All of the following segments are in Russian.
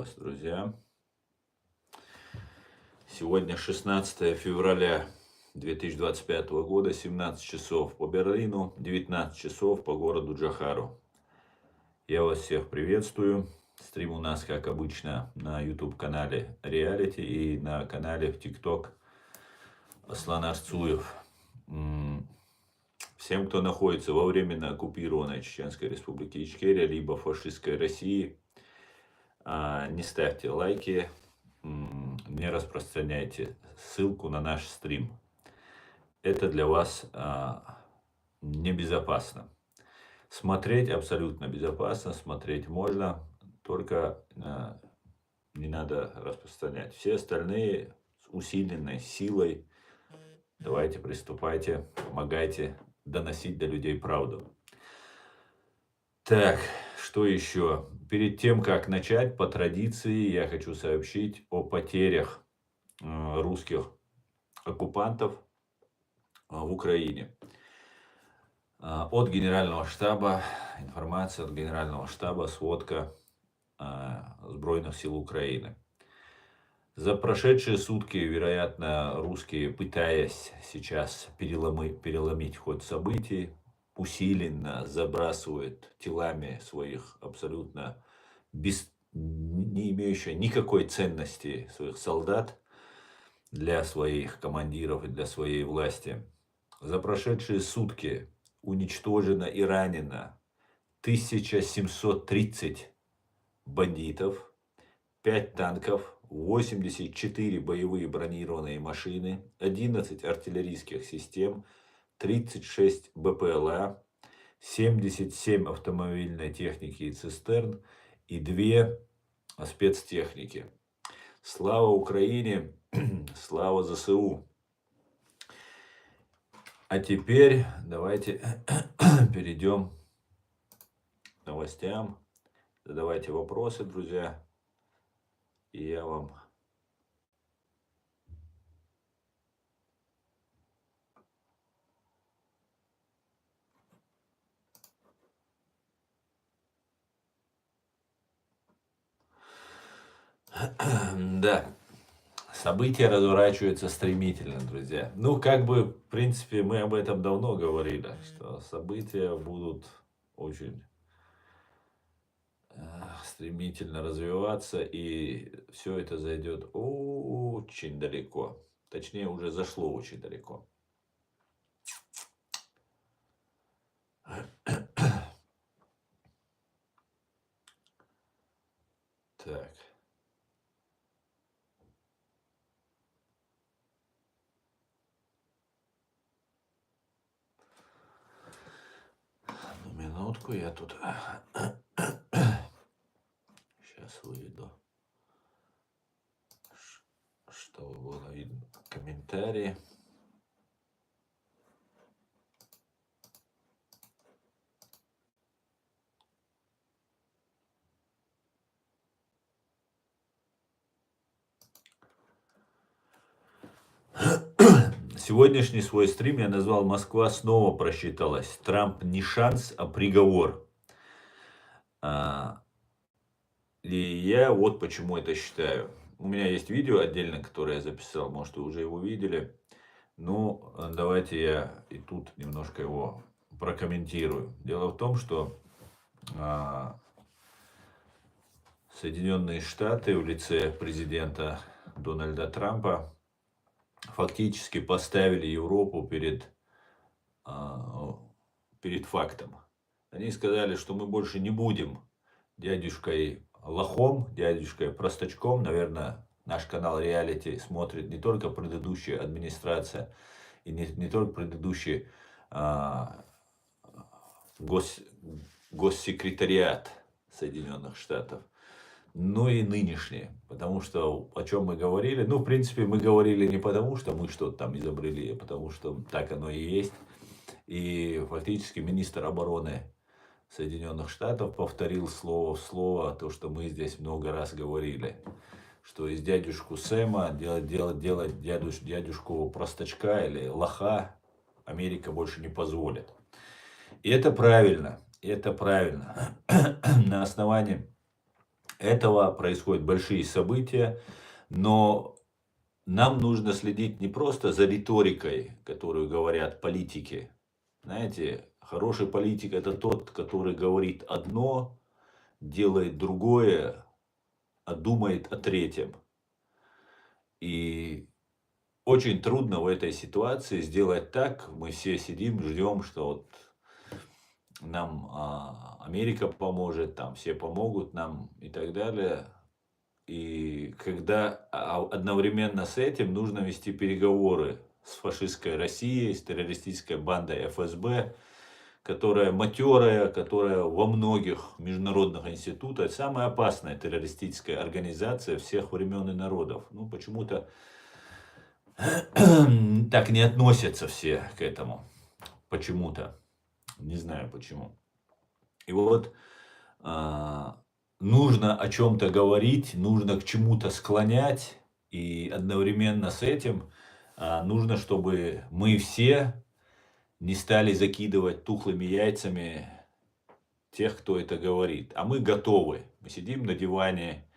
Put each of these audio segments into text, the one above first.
вас, друзья. Сегодня 16 февраля 2025 года, 17 часов по Берлину, 19 часов по городу Джохару. Я вас всех приветствую. Стрим у нас, как обычно, на YouTube-канале Reality и на канале в TikTok Аслан Арцуев. Всем, кто находится во временно оккупированной Чеченской Республике Ичкерия, либо фашистской России, не ставьте лайки, не распространяйте ссылку на наш стрим. Это для вас небезопасно. Смотреть абсолютно безопасно, смотреть можно, только не надо распространять. Все остальные с усиленной силой. Давайте, приступайте, помогайте доносить до людей правду. Так, что еще? Перед тем, как начать, по традиции, я хочу сообщить о потерях русских оккупантов в Украине. От Генерального штаба, информация от Генерального штаба, сводка Збройных сил Украины. За прошедшие сутки, вероятно, русские, пытаясь сейчас переломить ход событий, усиленно забрасывают телами своих абсолютно не имеющих никакой ценности своих солдат для своих командиров и для своей власти. За прошедшие сутки уничтожено и ранено 1730 бандитов, 5 танков, 84 боевые бронированные машины, 11 артиллерийских систем, 36 БПЛА, 77 автомобильной техники и цистерн и 2 спецтехники. Слава Украине, слава ЗСУ. А теперь давайте перейдем к новостям. Задавайте вопросы, друзья. И я вам да, события разворачиваются стремительно, друзья. Ну, как бы, в принципе, мы об этом давно говорили, что события будут очень стремительно развиваться, и все это зайдет очень далеко. Точнее, уже зашло очень далеко. Так. Одну минутку, я тут сейчас выведу, чтобы было видно комментарии. Сегодняшний свой стрим я назвал «Москва снова просчиталась. Трамп не шанс, а приговор». И я вот почему это считаю. У меня есть видео отдельно, которое я записал, может, вы уже его видели. Ну, давайте я и тут немножко его прокомментирую. Дело в том, что Соединенные Штаты в лице президента Дональда Трампа фактически поставили Европу перед фактом. Они сказали, что мы больше не будем дядюшкой лохом, дядюшкой простачком. Наверное, наш канал Reality смотрит не только предыдущая администрация и не только предыдущий госсекретариат Соединенных Штатов, но и нынешние. Потому что, о чем мы говорили, ну, в принципе, мы говорили не потому, что мы что-то там изобрели, а потому что так оно и есть. И фактически министр обороны Соединенных Штатов повторил слово в слово то, что мы здесь много раз говорили. Что из дядюшку Сэма делать дядюшку простачка или лоха Америка больше не позволит. И это правильно. И это правильно. На основании этого происходят большие события, но нам нужно следить не просто за риторикой, которую говорят политики. Знаете, хороший политик это тот, который говорит одно, делает другое, а думает о третьем. И очень трудно в этой ситуации сделать так. Мы все сидим, ждем, что вот нам Америка поможет, там все помогут нам и так далее. И когда одновременно с этим нужно вести переговоры с фашистской Россией, с террористической бандой ФСБ, которая матерая, которая во многих международных институтах самая опасная террористическая организация всех времен и народов. Ну, почему-то так не относятся все к этому. Почему-то. Не знаю почему. И вот нужно о чем-то говорить, нужно к чему-то склонять, и одновременно с этим нужно, чтобы мы все не стали закидывать тухлыми яйцами тех, кто это говорит. А мы готовы. Мы сидим на диване,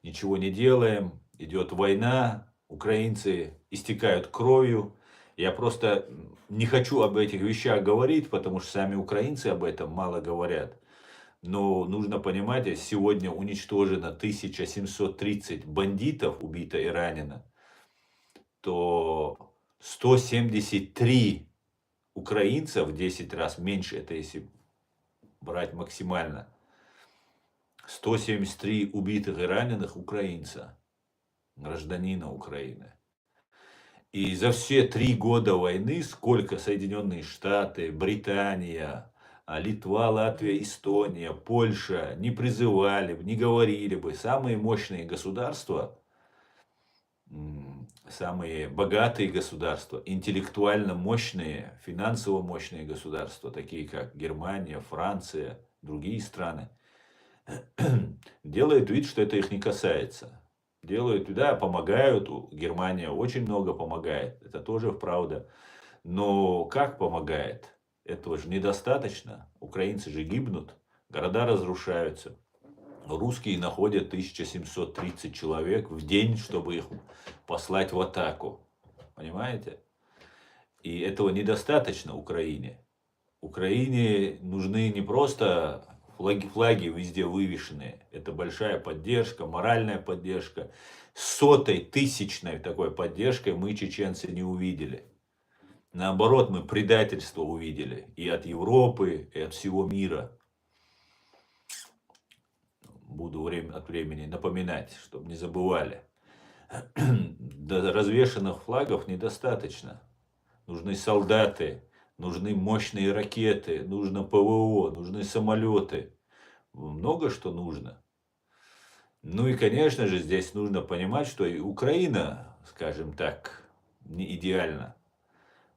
ничего не делаем, идет война, украинцы истекают кровью. Я просто не хочу об этих вещах говорить, потому что сами украинцы об этом мало говорят. Но нужно понимать, сегодня уничтожено 1730 бандитов, убито и ранено, то 173 украинцев, в 10 раз меньше, это если брать максимально, 173 убитых и раненых украинца, гражданина Украины. И за все 3 года войны сколько Соединенные Штаты, Британия, Литва, Латвия, Эстония, Польша не призывали, не говорили бы, самые мощные государства, самые богатые государства, интеллектуально мощные, финансово мощные государства, такие как Германия, Франция, другие страны, делают вид, что это их не касается. Делают, да, помогают, Германия очень много помогает, это тоже правда. Но как помогает? Этого же недостаточно. Украинцы же гибнут, города разрушаются. Русские находят 1730 человек в день, чтобы их послать в атаку. Понимаете? И этого недостаточно Украине. Украине нужны не просто флаги везде вывешенные. Это большая поддержка, моральная поддержка. Сотой, тысячной такой поддержкой мы, чеченцы, не увидели. Наоборот, мы предательство увидели и от Европы, и от всего мира. Буду время от времени напоминать, чтобы не забывали. До развешанных флагов недостаточно. Нужны солдаты, нужны мощные ракеты, нужно ПВО, нужны самолеты. Много что нужно. Ну и, конечно же, здесь нужно понимать, что и Украина, скажем так, не идеальна.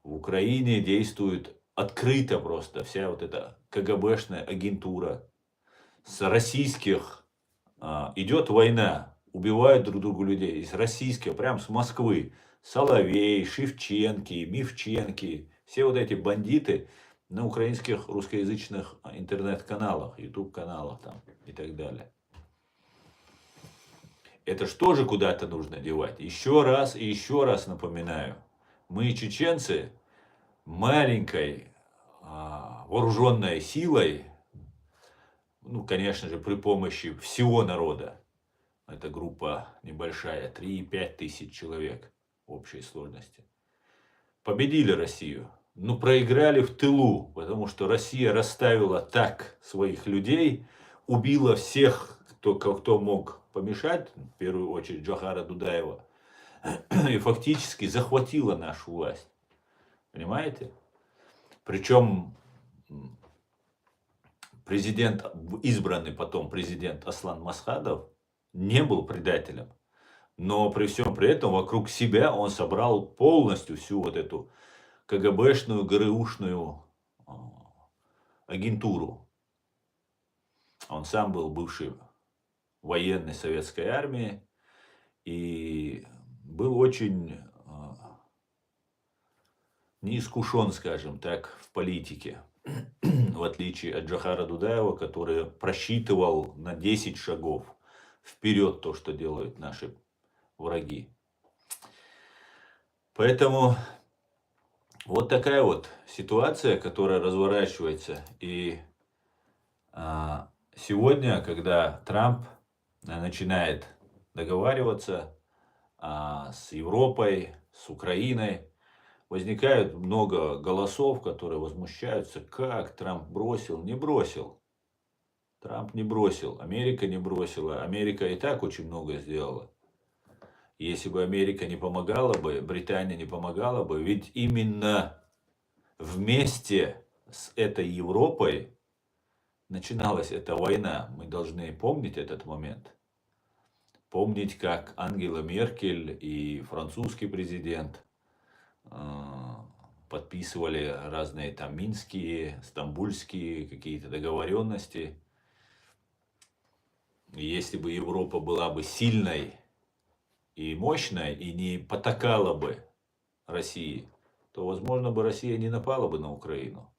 В Украине действует открыто просто вся вот эта КГБшная агентура. С российских идет война, убивают друг друга людей. Из российских, прям с Москвы. Соловей, Шевченки, Мивченки. Все вот эти бандиты на украинских русскоязычных интернет-каналах, YouTube-каналах там и так далее. Это ж тоже куда-то нужно девать. Еще раз и еще раз напоминаю. Мы, чеченцы, маленькой вооруженной силой, ну, конечно же, при помощи всего народа, эта группа небольшая, 3-5 тысяч человек в общей сложности, победили Россию. Но проиграли в тылу, потому что Россия расставила так своих людей, убила всех, кто мог помешать, в первую очередь Джохара Дудаева, и фактически захватила нашу власть. Понимаете? Причем президент, избранный потом президент Аслан Масхадов не был предателем. Но при всем при этом вокруг себя он собрал полностью всю вот эту КГБшную, ГРУшную агентуру. Он сам был бывший военный советской армии и был очень неискушен, скажем так, в политике. В отличие от Джохара Дудаева, который просчитывал на 10 шагов. вперед то, что делают наши враги. Поэтому вот такая вот ситуация, которая разворачивается. И сегодня, когда Трамп начинает договариваться с Европой, с Украиной, возникает много голосов, которые возмущаются, как Трамп бросил, не бросил. Трамп не бросил, Америка не бросила, Америка и так очень много сделала. Если бы Америка не помогала бы, Британия не помогала бы, ведь именно вместе с этой Европой начиналась эта война. Мы должны помнить этот момент. Помнить, как Ангела Меркель и французский президент подписывали разные там минские, стамбульские какие-то договоренности. И если бы Европа была бы сильной и мощной, и не потакала бы России, то, возможно, бы Россия не напала бы на Украину.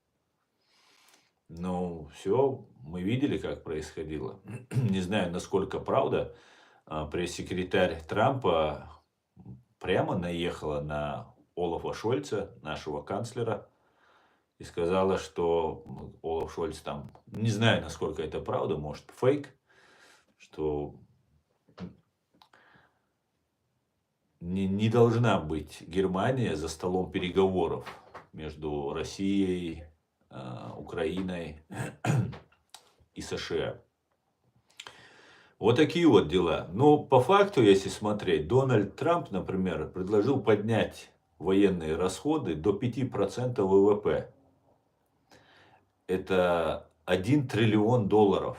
Но все, мы видели, как происходило. Не знаю, насколько правда. Пресс-секретарь Трампа прямо наехала на Олафа Шольца, нашего канцлера, и сказала, что Олаф Шольц там, не знаю, насколько это правда, может фейк, что не должна быть Германия за столом переговоров между Россией, Украиной и США. Вот такие вот дела. Но по факту, если смотреть, Дональд Трамп, например, предложил поднять военные расходы до 5% ВВП. Это 1 триллион долларов.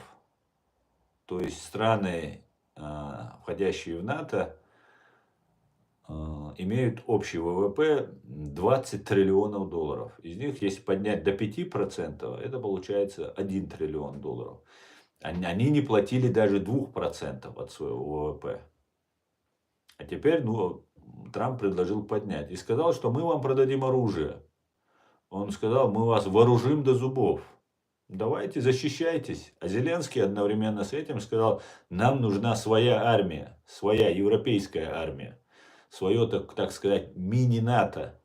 То есть страны, входящие в НАТО, имеют общий ВВП 20 триллионов долларов. Из них, если поднять до 5%, это получается 1 триллион долларов. Они не платили даже 2% от своего ВВП. А теперь Трамп предложил поднять. И сказал, что мы вам продадим оружие. Он сказал, мы вас вооружим до зубов. Давайте защищайтесь. А Зеленский одновременно с этим сказал, нам нужна своя армия. Своя европейская армия. Свое, так сказать, мини-НАТО.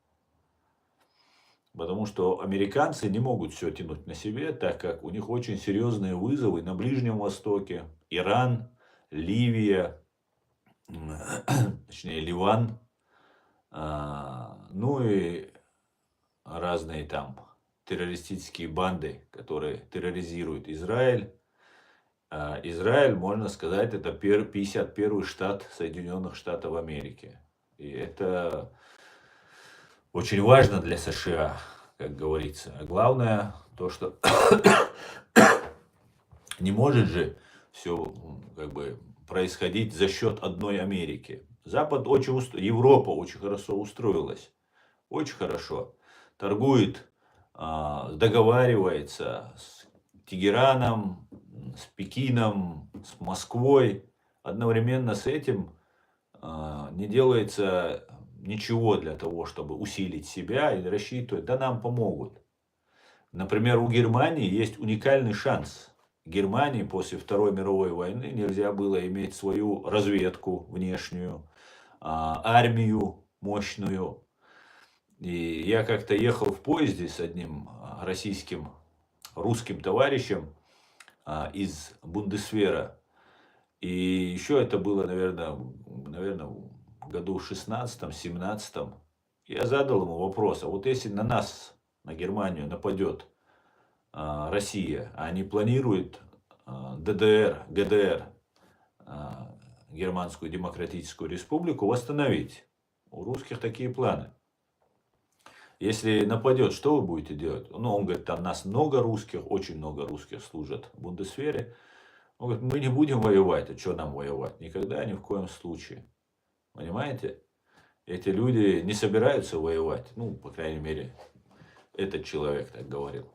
Потому что американцы не могут все тянуть на себе, так как у них очень серьезные вызовы на Ближнем Востоке. Иран, Ливия, точнее Ливан, ну и разные там террористические банды, которые терроризируют Израиль. Израиль, можно сказать, это 51-й штат Соединенных Штатов Америки. И это очень важно для США, как говорится. А главное, то, что не может же все как бы происходить за счет одной Америки. Запад Европа очень хорошо устроилась. Очень хорошо. Торгует, договаривается с Тегераном, с Пекином, с Москвой. Одновременно с этим не делается ничего для того, чтобы усилить себя и рассчитывать, да нам помогут. Например, у Германии есть уникальный шанс. Германии после Второй мировой войны нельзя было иметь свою разведку внешнюю, армию мощную. И я как-то ехал в поезде с одним русским товарищем из Бундесвера. И еще это было, наверное, в году 16-17. Я задал ему вопрос, а вот если на нас, на Германию нападет Россия, а они планируют ДДР, ГДР, Германскую Демократическую Республику, восстановить. У русских такие планы. Если нападет, что вы будете делать? Ну, он говорит, там нас много русских, очень много русских служат в Бундесвере. Он говорит, мы не будем воевать. А что нам воевать? Никогда, ни в коем случае. Понимаете? Эти люди не собираются воевать. Ну, по крайней мере, этот человек так говорил.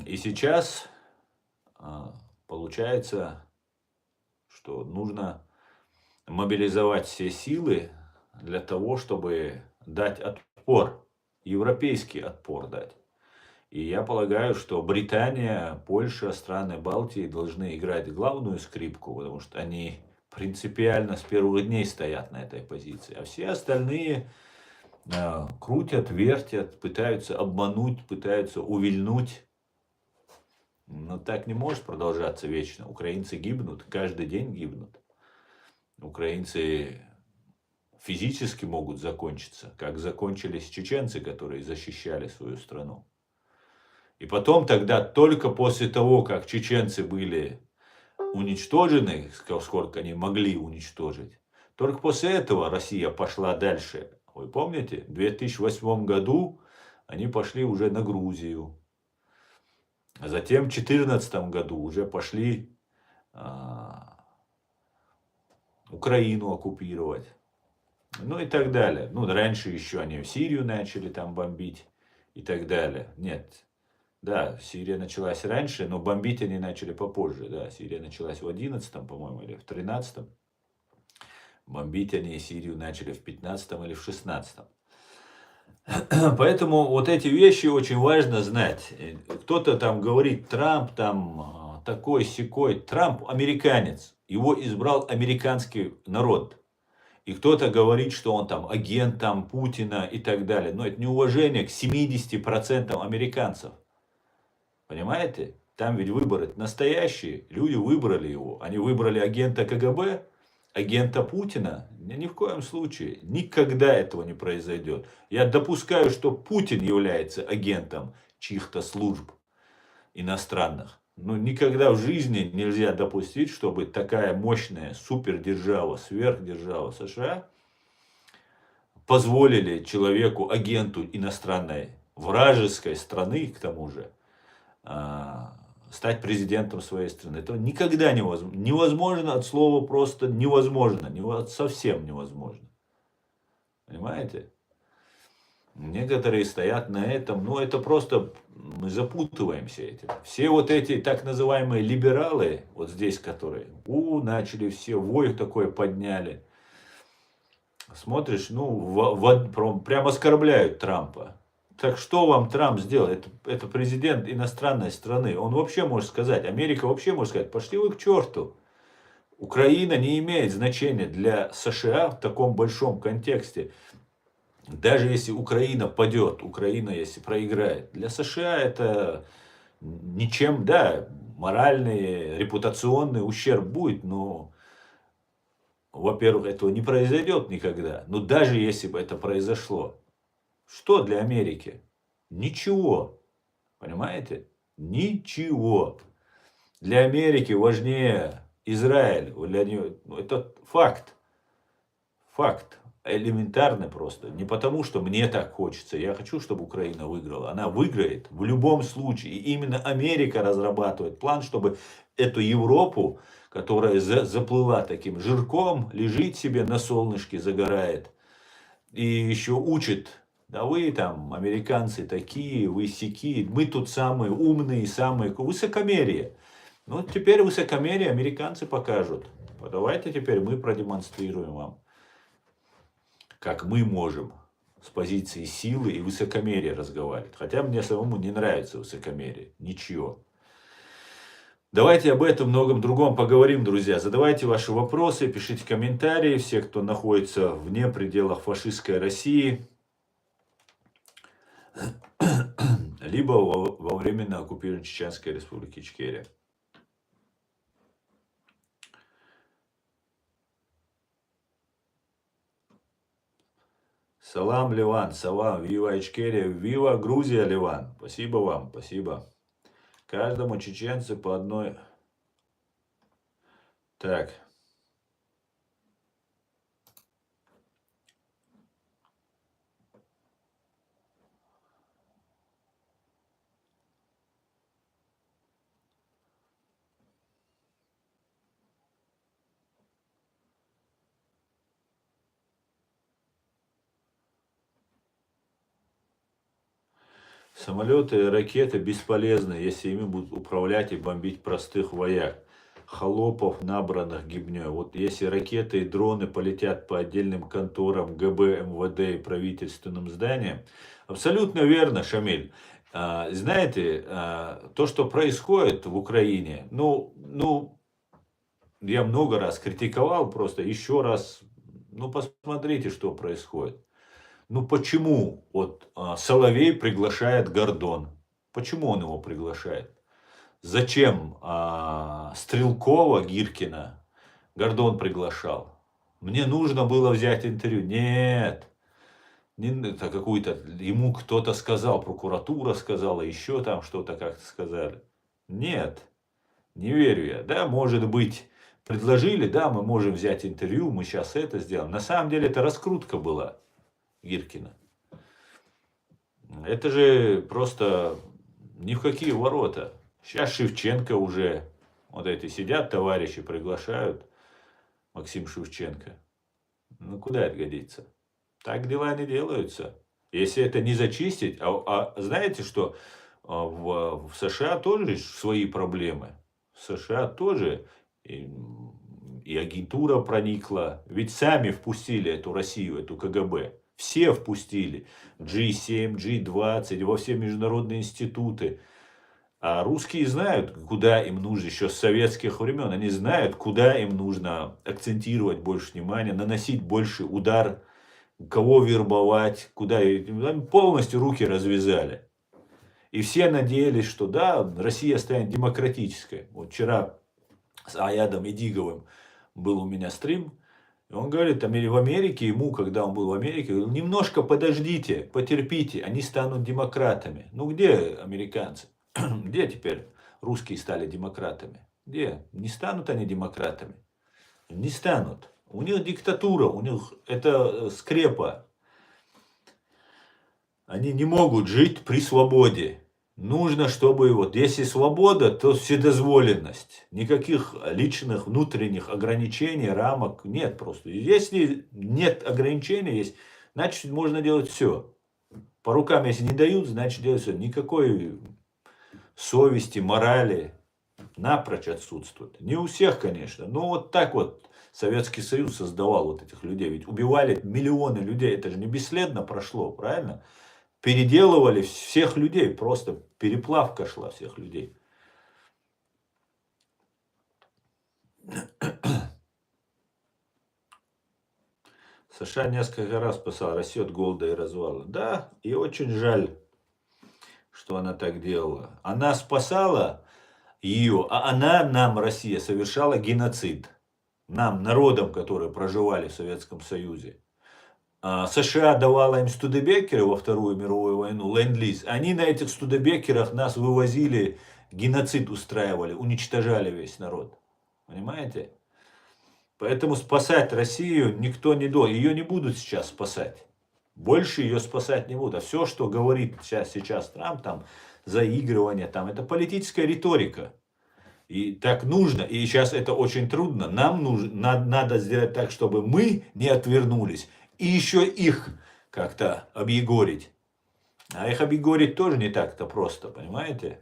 И сейчас получается, что нужно мобилизовать все силы для того, чтобы дать отпор, европейский отпор дать. И я полагаю, что Британия, Польша, страны Балтии должны играть главную скрипку, потому что они принципиально с первых дней стоят на этой позиции. А все остальные крутят, вертят, пытаются обмануть, пытаются увильнуть. Но так не может продолжаться вечно. Украинцы гибнут, каждый день гибнут. Украинцы физически могут закончиться, как закончились чеченцы, которые защищали свою страну. И потом тогда, только после того, как чеченцы были уничтожены, сколько они могли уничтожить, только после этого Россия пошла дальше. Вы помните, в 2008 году они пошли уже на Грузию. А затем в 2014 году уже пошли Украину оккупировать. Ну и так далее. Ну, раньше еще они в Сирию начали там бомбить и так далее. Нет. Да, Сирия началась раньше, но бомбить они начали попозже. Да, Сирия началась в 2011, по-моему, или в 2013. Бомбить они Сирию начали в 2015 или в 2016. Поэтому вот эти вещи очень важно знать. Кто-то там говорит, Трамп там такой-сякой. Трамп американец. Его избрал американский народ. И кто-то говорит, что он там агент там Путина и так далее. Но это неуважение к 70% американцев. Понимаете? Там ведь выборы настоящие. Люди выбрали его. Они выбрали агента КГБ, агента Путина. Ни в коем случае. Никогда этого не произойдет. Я допускаю, что Путин является агентом чьих-то служб иностранных. Но никогда в жизни нельзя допустить, чтобы такая мощная супердержава, сверхдержава США позволили человеку, агенту иностранной вражеской страны, к тому же, стать президентом своей страны. Это никогда невозможно. Невозможно от слова просто невозможно. Совсем невозможно. Понимаете? Некоторые стоят на этом, но это просто мы запутываемся этим. Все вот эти так называемые либералы, вот здесь которые, начали все, вой такой подняли. Смотришь, прям оскорбляют Трампа. Так что вам Трамп сделал? Это президент иностранной страны. Он вообще может сказать, Америка вообще может сказать, пошли вы к черту. Украина не имеет значения для США в таком большом контексте. Даже если Украина падет, Украина если проиграет, для США это ничем, да, моральный, репутационный ущерб будет, но, во-первых, этого не произойдет никогда. Но даже если бы это произошло, что для Америки? Ничего. Понимаете? Ничего. Для Америки важнее Израиль. Для нее, это факт. Факт. Элементарно просто. Не потому, что мне так хочется. Я хочу, чтобы Украина выиграла. Она выиграет в любом случае. И именно Америка разрабатывает план, чтобы эту Европу, которая заплыла таким жирком, лежит себе на солнышке, загорает. И еще учит. Да вы там, американцы такие, вы сякие. Мы тут самые умные, самые... Высокомерие. Ну, теперь высокомерие американцы покажут. Давайте теперь мы продемонстрируем вам, как мы можем с позиции силы и высокомерия разговаривать. Хотя мне самому не нравится высокомерие. Ничего. Давайте об этом многом другом поговорим, друзья. Задавайте ваши вопросы, пишите комментарии. Все, кто находится вне пределах фашистской России, либо во временно оккупированной Чеченской Республики Ичкерия. Салам, Ливан, салам, вива Ичкерия, вива Грузия, Ливан. Спасибо вам, спасибо. Каждому чеченцу по одной. Так. Самолеты и ракеты бесполезны, если ими будут управлять и бомбить простых вояк, холопов, набранных гибней. Вот если ракеты и дроны полетят по отдельным конторам ГБ, МВД и правительственным зданиям, абсолютно верно, Шамиль. Знаете, то, что происходит в Украине, я много раз критиковал, просто еще раз, посмотрите, что происходит. Почему вот Соловей приглашает Гордон? Почему он его приглашает? Зачем Стрелкова, Гиркина Гордон приглашал? Мне нужно было взять интервью. Нет, это какую-то, ему кто-то сказал, прокуратура сказала, еще там что-то как-то сказали. Нет, не верю я. Да, может быть, предложили, да, мы можем взять интервью, мы сейчас это сделаем. На самом деле это раскрутка была Гиркина. Это же просто ни в какие ворота. Сейчас Шевченко уже, вот эти сидят товарищи, приглашают Максим Шевченко. Куда это годится? Так дела не делаются. Если это не зачистить, знаете, что в США тоже свои проблемы. В США тоже и агентура проникла. Ведь сами впустили эту Россию, эту КГБ. Все впустили. G7, G20, во все международные институты. А русские знают, куда им нужно, еще с советских времен, они знают, куда им нужно акцентировать больше внимания, наносить больше удар, кого вербовать, куда. Они полностью руки развязали. И все надеялись, что да, Россия станет демократической. Вот вчера с Аядом Идиговым был у меня стрим, и он говорит, там, или в Америке, ему, когда он был в Америке, говорил, немножко подождите, потерпите, они станут демократами. Где американцы? Где теперь русские стали демократами? Где? Не станут они демократами. Не станут. У них диктатура, у них это скрепа. Они не могут жить при свободе. Нужно, чтобы вот если свобода, то вседозволенность. Никаких личных внутренних ограничений, рамок нет просто. Если нет ограничений, есть, значит можно делать все. По рукам, если не дают, значит делать все. Никакой совести, морали напрочь отсутствует. Не у всех, конечно, но вот так вот Советский Союз создавал вот этих людей. Ведь убивали миллионы людей, это же не бесследно прошло, правильно? Переделывали всех людей, просто переплавка шла всех людей. США несколько раз спасала Россию от голода и развала. Да, и очень жаль, что она так делала. Она спасала ее, а она, нам, Россия, совершала геноцид. Нам, народам, которые проживали в Советском Союзе. США давала им студебекеры во Вторую мировую войну, ленд-лиз. Они на этих студебекерах нас вывозили, геноцид устраивали, уничтожали весь народ. Понимаете? Поэтому спасать Россию никто не должен. Ее не будут сейчас спасать. Больше ее спасать не будут. А все, что говорит сейчас Трамп, там, заигрывание, там, это политическая риторика. И так нужно, и сейчас это очень трудно. Нам надо сделать так, чтобы мы не отвернулись. И еще их как-то объегорить. А их объегорить тоже не так-то просто, понимаете?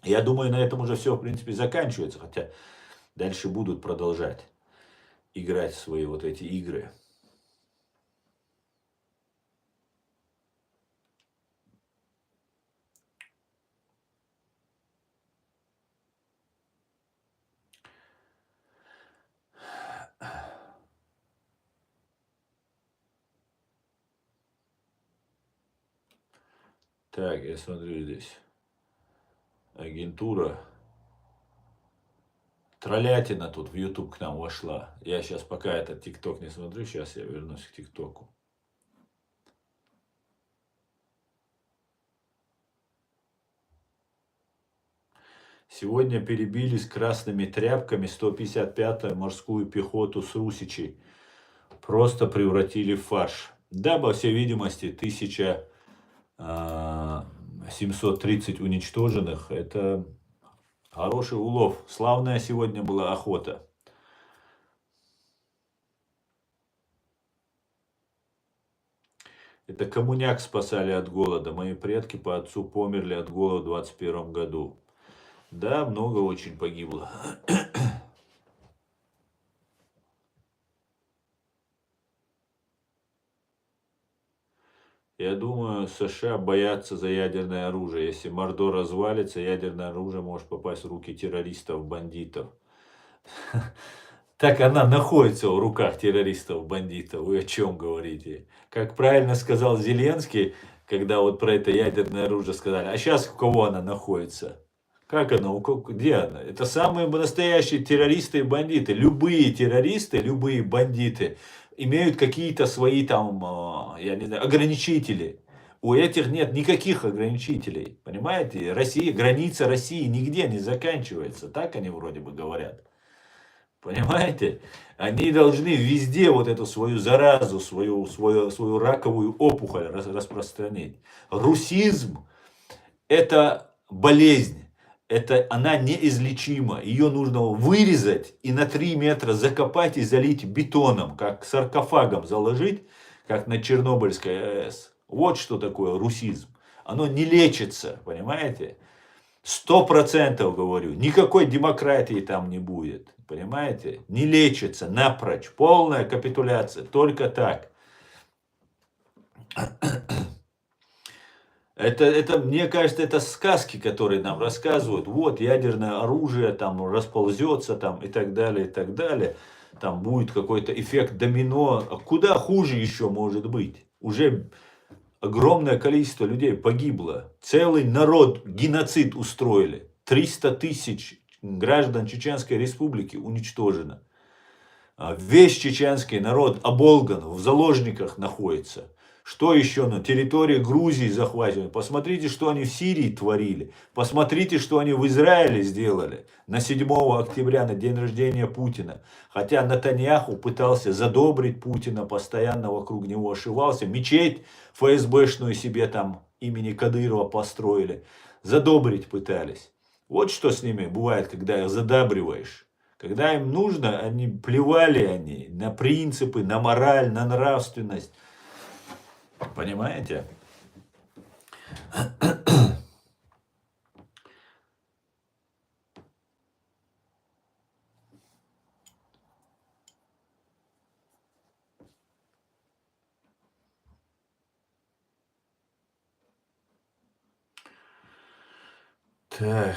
Я думаю, на этом уже все, в принципе, заканчивается. Хотя дальше будут продолжать играть в свои вот эти игры. Так, я смотрю здесь. Агентура. Троллятина тут в YouTube к нам вошла. Я сейчас пока этот ТикТок не смотрю, сейчас я вернусь к ТикТоку. Сегодня перебили с красными тряпками 155-ю морскую пехоту с Русичей. Просто превратили в фарш. Да, по всей видимости, 1730 уничтоженных. Это хороший улов. Славная сегодня была охота. Это коммуняк спасали от голода. Мои предки по отцу померли от голода в 21 году. Да, много очень погибло. Я думаю, США боятся за ядерное оружие. Если Мордор развалится, ядерное оружие может попасть в руки террористов, бандитов. Так она находится в руках террористов, бандитов. Вы о чем говорите? Как правильно сказал Зеленский, когда вот про это ядерное оружие сказали. А сейчас у кого она находится? Как она? Где она? Это самые настоящие террористы и бандиты. Любые террористы, любые бандиты имеют какие-то свои там, я не знаю, ограничители. У этих нет никаких ограничителей. Понимаете? Россия, граница России нигде не заканчивается. Так они вроде бы говорят. Понимаете? Они должны везде вот эту свою заразу, свою раковую опухоль распространить. Русизм – это болезнь. Она неизлечима. Ее нужно вырезать и на 3 метра закопать и залить бетоном, как саркофагом заложить, как на Чернобыльской АЭС. Вот что такое русизм. Оно не лечится, понимаете? 100% говорю, никакой демократии там не будет. Понимаете? Не лечится напрочь. Полная капитуляция. Только так. Это, мне кажется, это сказки, которые нам рассказывают. Вот, ядерное оружие там расползется там, и так далее, и так далее. Там будет какой-то эффект домино. А куда хуже еще может быть? Уже огромное количество людей погибло. Целый народ геноцид устроили. 300 тысяч граждан Чеченской Республики уничтожено. Весь чеченский народ оболган, в заложниках находится. Что еще на территории Грузии захвачено? Посмотрите, что они в Сирии творили. Посмотрите, что они в Израиле сделали на 7 октября, на день рождения Путина. Хотя Нетаньяху пытался задобрить Путина, постоянно вокруг него ошивался. Мечеть ФСБшную себе там имени Кадырова построили. Задобрить пытались. Вот что с ними бывает, когда их задабриваешь. Когда им нужно, они плевали они на принципы, на мораль, на нравственность. Понимаете? Так.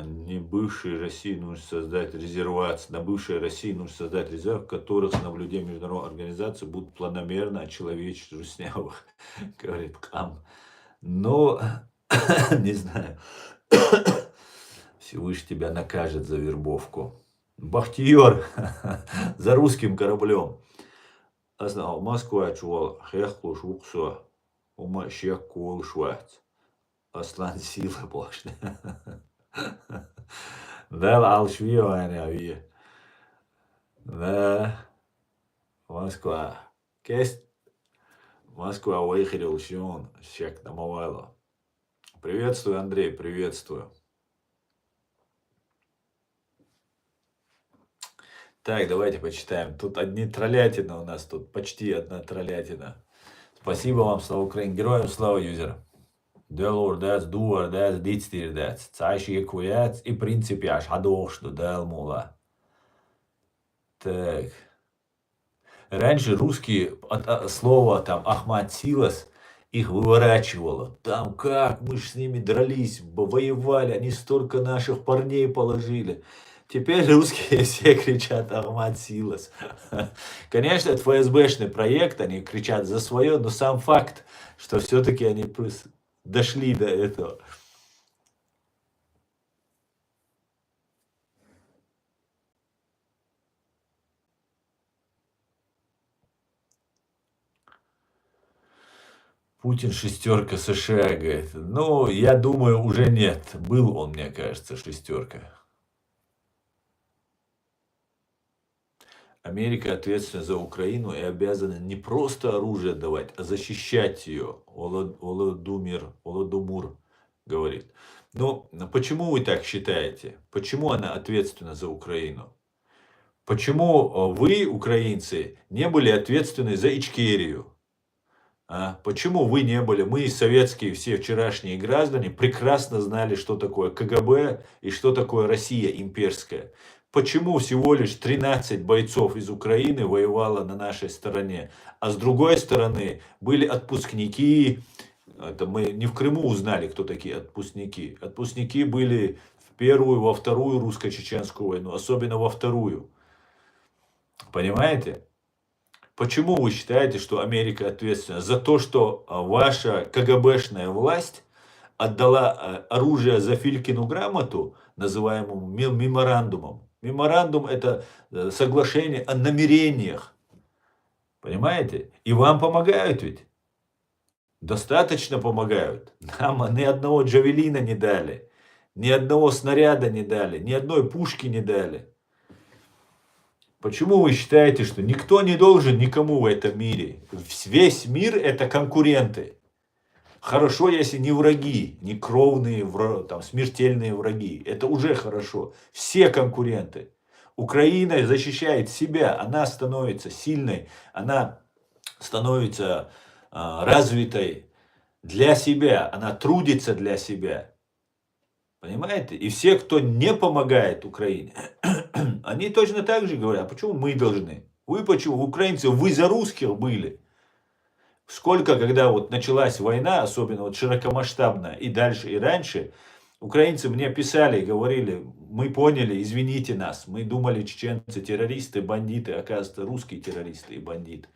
Не бывшей России нужно создать резервации. На бывшей России нужно создать резерв, в которых с наблюдением международной организации будут планомерно очеловечить руснявых, говорит Кам. Но, не знаю, Всевышний тебя накажет за вербовку. Бахтиер за русским кораблем. Москва чувал хехлуш уксо. Ума щеккул швац. Аслан сила башня. Да, алшвио ави. Да, Москва. Кест. Москва выехал шон. Щек намывало. Приветствую, Андрей, приветствую. Так, давайте почитаем. Тут одни троллятина у нас, тут почти одна троллятина. Спасибо вам, слава Украине. Героям слава, юзер. Делурдец, дуардец, дицтирдец. Цайши куец и принципиаш. Хадошду, делмула. Так. Раньше русские слово там Ахмад Силас их выворачивало. Там как, мы ж с ними дрались, воевали, они столько наших парней положили. Теперь русские все кричат Ахмад Силас. Конечно, это ФСБшный проект, они кричат за свое, но сам факт, что все-таки они дошли до этого. Путин шестерка США, говорит. Ну, я думаю, уже нет. Был он, мне кажется, шестерка. Америка ответственна за Украину и обязана не просто оружие давать, а защищать ее. Володумир говорит. Но почему вы так считаете? Почему она ответственна за Украину? Почему вы, украинцы, не были ответственны за Ичкерию? Почему вы не были? Мы, советские все вчерашние граждане, прекрасно знали, что такое КГБ и что такое Россия имперская. Почему всего лишь 13 бойцов из Украины воевало на нашей стороне, а с другой стороны были отпускники, это мы не в Крыму узнали, кто такие отпускники. Отпускники были в первую, во вторую русско-чеченскую войну, особенно во вторую. Понимаете? Почему вы считаете, что Америка ответственна за то, что ваша КГБшная власть отдала оружие за Филькину грамоту, называемому меморандумом? Меморандум – это соглашение о намерениях. Понимаете? И вам помогают ведь. Достаточно помогают. Нам ни одного джавелина не дали, ни одного снаряда не дали, ни одной пушки не дали. Почему вы считаете, что никто не должен никому в этом мире? Весь мир это конкуренты. Хорошо, если не враги, не кровные, там, смертельные враги. Это уже хорошо. Все конкуренты. Украина защищает себя, она становится сильной, она становится развитой для себя, она трудится для себя. Понимаете? И все, кто не помогает Украине, они точно так же говорят, а почему мы должны? Вы почему, украинцы, вы за русских были? Сколько, когда вот началась война, особенно вот широкомасштабная, и дальше, и раньше, украинцы мне писали, говорили, мы поняли, извините нас, мы думали, чеченцы террористы, бандиты, оказывается, русские террористы и бандиты.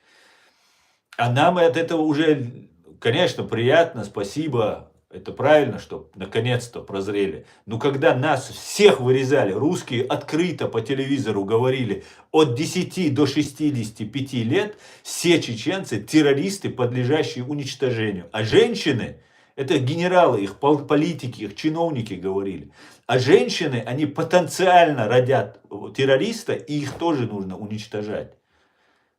А нам от этого уже, конечно, приятно, спасибо. Это правильно, что наконец-то прозрели. Но когда нас всех вырезали, русские открыто по телевизору говорили, от 10 до 65 лет все чеченцы террористы, подлежащие уничтожению. А женщины, это генералы, их политики, их чиновники говорили. А женщины, они потенциально родят террориста, и их тоже нужно уничтожать.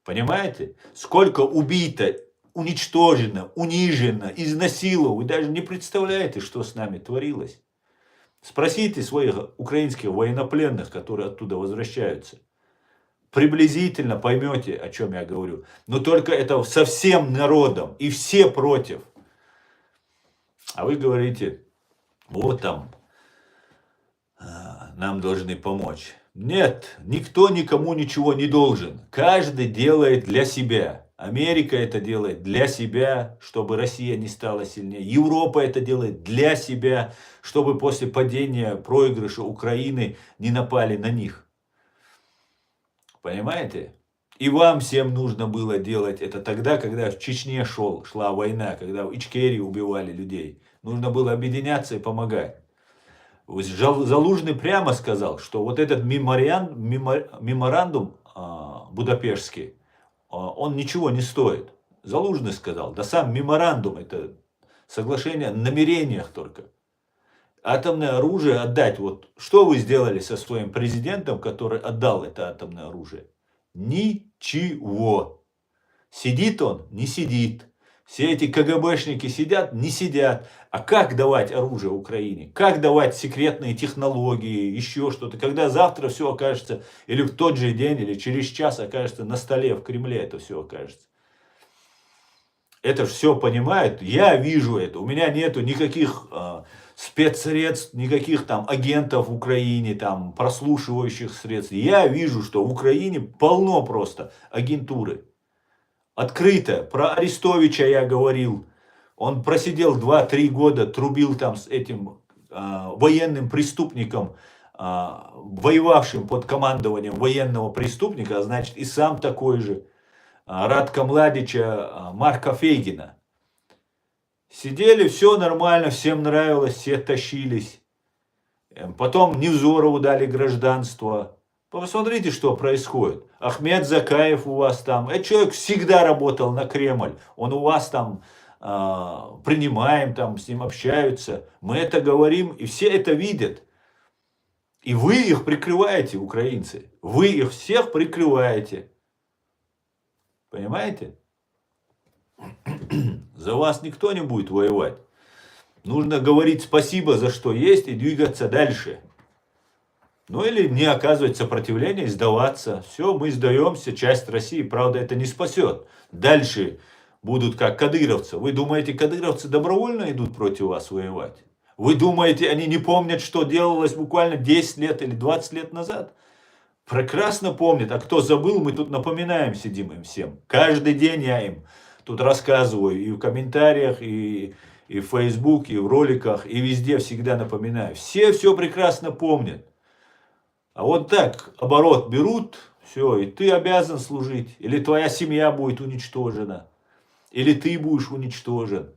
Понимаете? Сколько убито, уничтожено, унижено, изнасиловано. Вы даже не представляете, что с нами творилось. Спросите своих украинских военнопленных, которые оттуда возвращаются. Приблизительно поймете, о чем я говорю. Но только это со всем народом. И все против. А вы говорите, вот там нам должны помочь. Нет, никто никому ничего не должен. Каждый делает для себя. Америка это делает для себя, чтобы Россия не стала сильнее. Европа это делает для себя, чтобы после падения, проигрыша Украины не напали на них. Понимаете? И вам всем нужно было делать это тогда, когда в Чечне шла война, когда в Ичкерии убивали людей. Нужно было объединяться и помогать. Залужный прямо сказал, что вот этот меморандум будапештский, он ничего не стоит. Залужный сказал, да сам меморандум, это соглашение о намерениях только. Атомное оружие отдать, вот что вы сделали со своим президентом, который отдал это атомное оружие? Ничего. Сидит он? Не сидит. Все эти КГБшники сидят? Не сидят. А как давать оружие Украине? Как давать секретные технологии, еще что-то? Когда завтра все окажется, или в тот же день, или через час окажется на столе в Кремле, это все окажется. Это же все понимают. Я вижу это. У меня нету никаких спецсредств, никаких там агентов в Украине, там прослушивающих средств. Я вижу, что в Украине полно просто агентуры. Открыто. Про Арестовича я говорил. Он просидел 2-3 года, трубил там с этим военным преступником, воевавшим под командованием военного преступника, а значит и сам такой же, Радка Младича, Марка Фейгина. Сидели, все нормально, всем нравилось, все тащились. Потом Невзорову дали гражданство. Посмотрите, что происходит. Ахмед Закаев у вас там. Этот человек всегда работал на Кремль. Он у вас там принимаем, там с ним общаются. Мы это говорим, и все это видят. И вы их прикрываете, украинцы. Вы их всех прикрываете. Понимаете? За вас никто не будет воевать. Нужно говорить спасибо за что есть и двигаться дальше. Ну или не оказывать сопротивление и сдаваться. Все, мы сдаемся, часть России, правда, это не спасет. Дальше будут как кадыровцы. Вы думаете, кадыровцы добровольно идут против вас воевать? Вы думаете, они не помнят, что делалось буквально 10 лет или 20 лет назад? Прекрасно помнят. А кто забыл, мы тут напоминаем, сидим им всем. Каждый день я им тут рассказываю и в комментариях, и в Facebook, и в роликах, и везде всегда напоминаю. Все прекрасно помнят. А вот так, оборот берут, все, и ты обязан служить. Или твоя семья будет уничтожена. Или ты будешь уничтожен.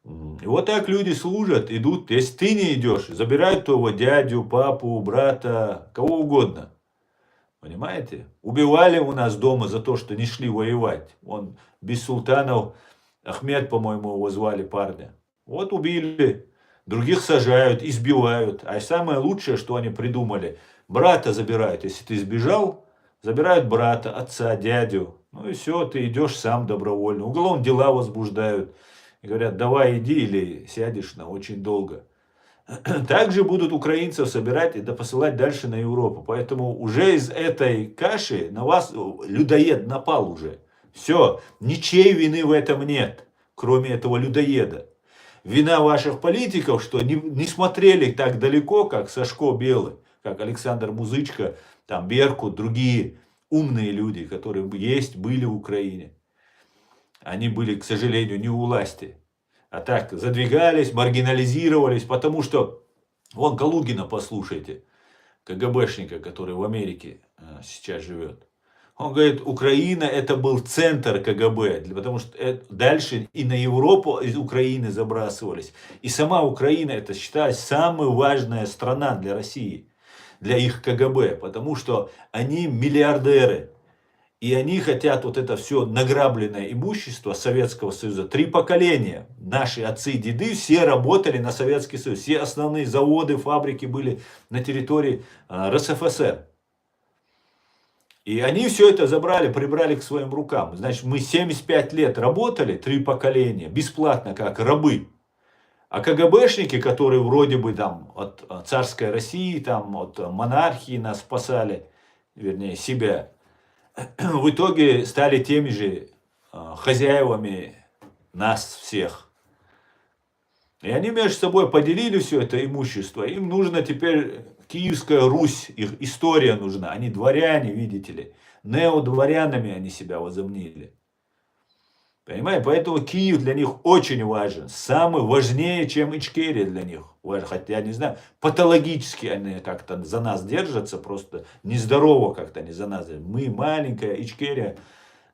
И вот так люди служат, идут. Если ты не идешь, забирают твоего дядю, папу, брата, кого угодно. Понимаете? Убивали у нас дома за то, что не шли воевать. Он Бессултанов, Ахмед, по-моему, его звали парня. Вот убили. Других сажают, избивают. А самое лучшее, что они придумали, брата забирают. Если ты сбежал, забирают брата, отца, дядю. Ну и все, ты идешь сам добровольно. Уголовные дела возбуждают. И говорят, давай иди или сядешь на очень долго. Также будут украинцев собирать и посылать дальше на Европу. Поэтому уже из этой каши на вас людоед напал уже. Все, ничьей вины в этом нет, кроме этого людоеда. Вина ваших политиков, что не смотрели так далеко, как Сашко Белый, как Александр Музычко, там Беркут, другие умные люди, которые есть, были в Украине. Они были, к сожалению, не у власти. А так задвигались, маргинализировались, потому что, вон Калугина послушайте, КГБшника, который в Америке сейчас живет. Он говорит, Украина это был центр КГБ, потому что дальше и на Европу из Украины забрасывались. И сама Украина это считалась самая важная страна для России, для их КГБ, потому что они миллиардеры. И они хотят вот это все награбленное имущество Советского Союза. 3 поколения. Наши отцы и деды все работали на Советский Союз. Все основные заводы, фабрики были на территории РСФСР. И они все это забрали, прибрали к своим рукам. Значит, мы 75 лет работали, 3 поколения, бесплатно, как рабы. А КГБшники, которые вроде бы там от царской России, там от монархии нас спасали, вернее себя, в итоге стали теми же хозяевами нас всех. И они между собой поделили все это имущество. Им нужно теперь Киевская Русь, их история нужна. Они дворяне, видите ли. Неодворянами они себя возомнили. Понимаете? Поэтому Киев для них очень важен. Самый важнее, чем Ичкерия для них. Хотя, я не знаю, патологически они как-то за нас держатся, просто нездорово как-то они за нас держатся. Мы маленькая Ичкерия,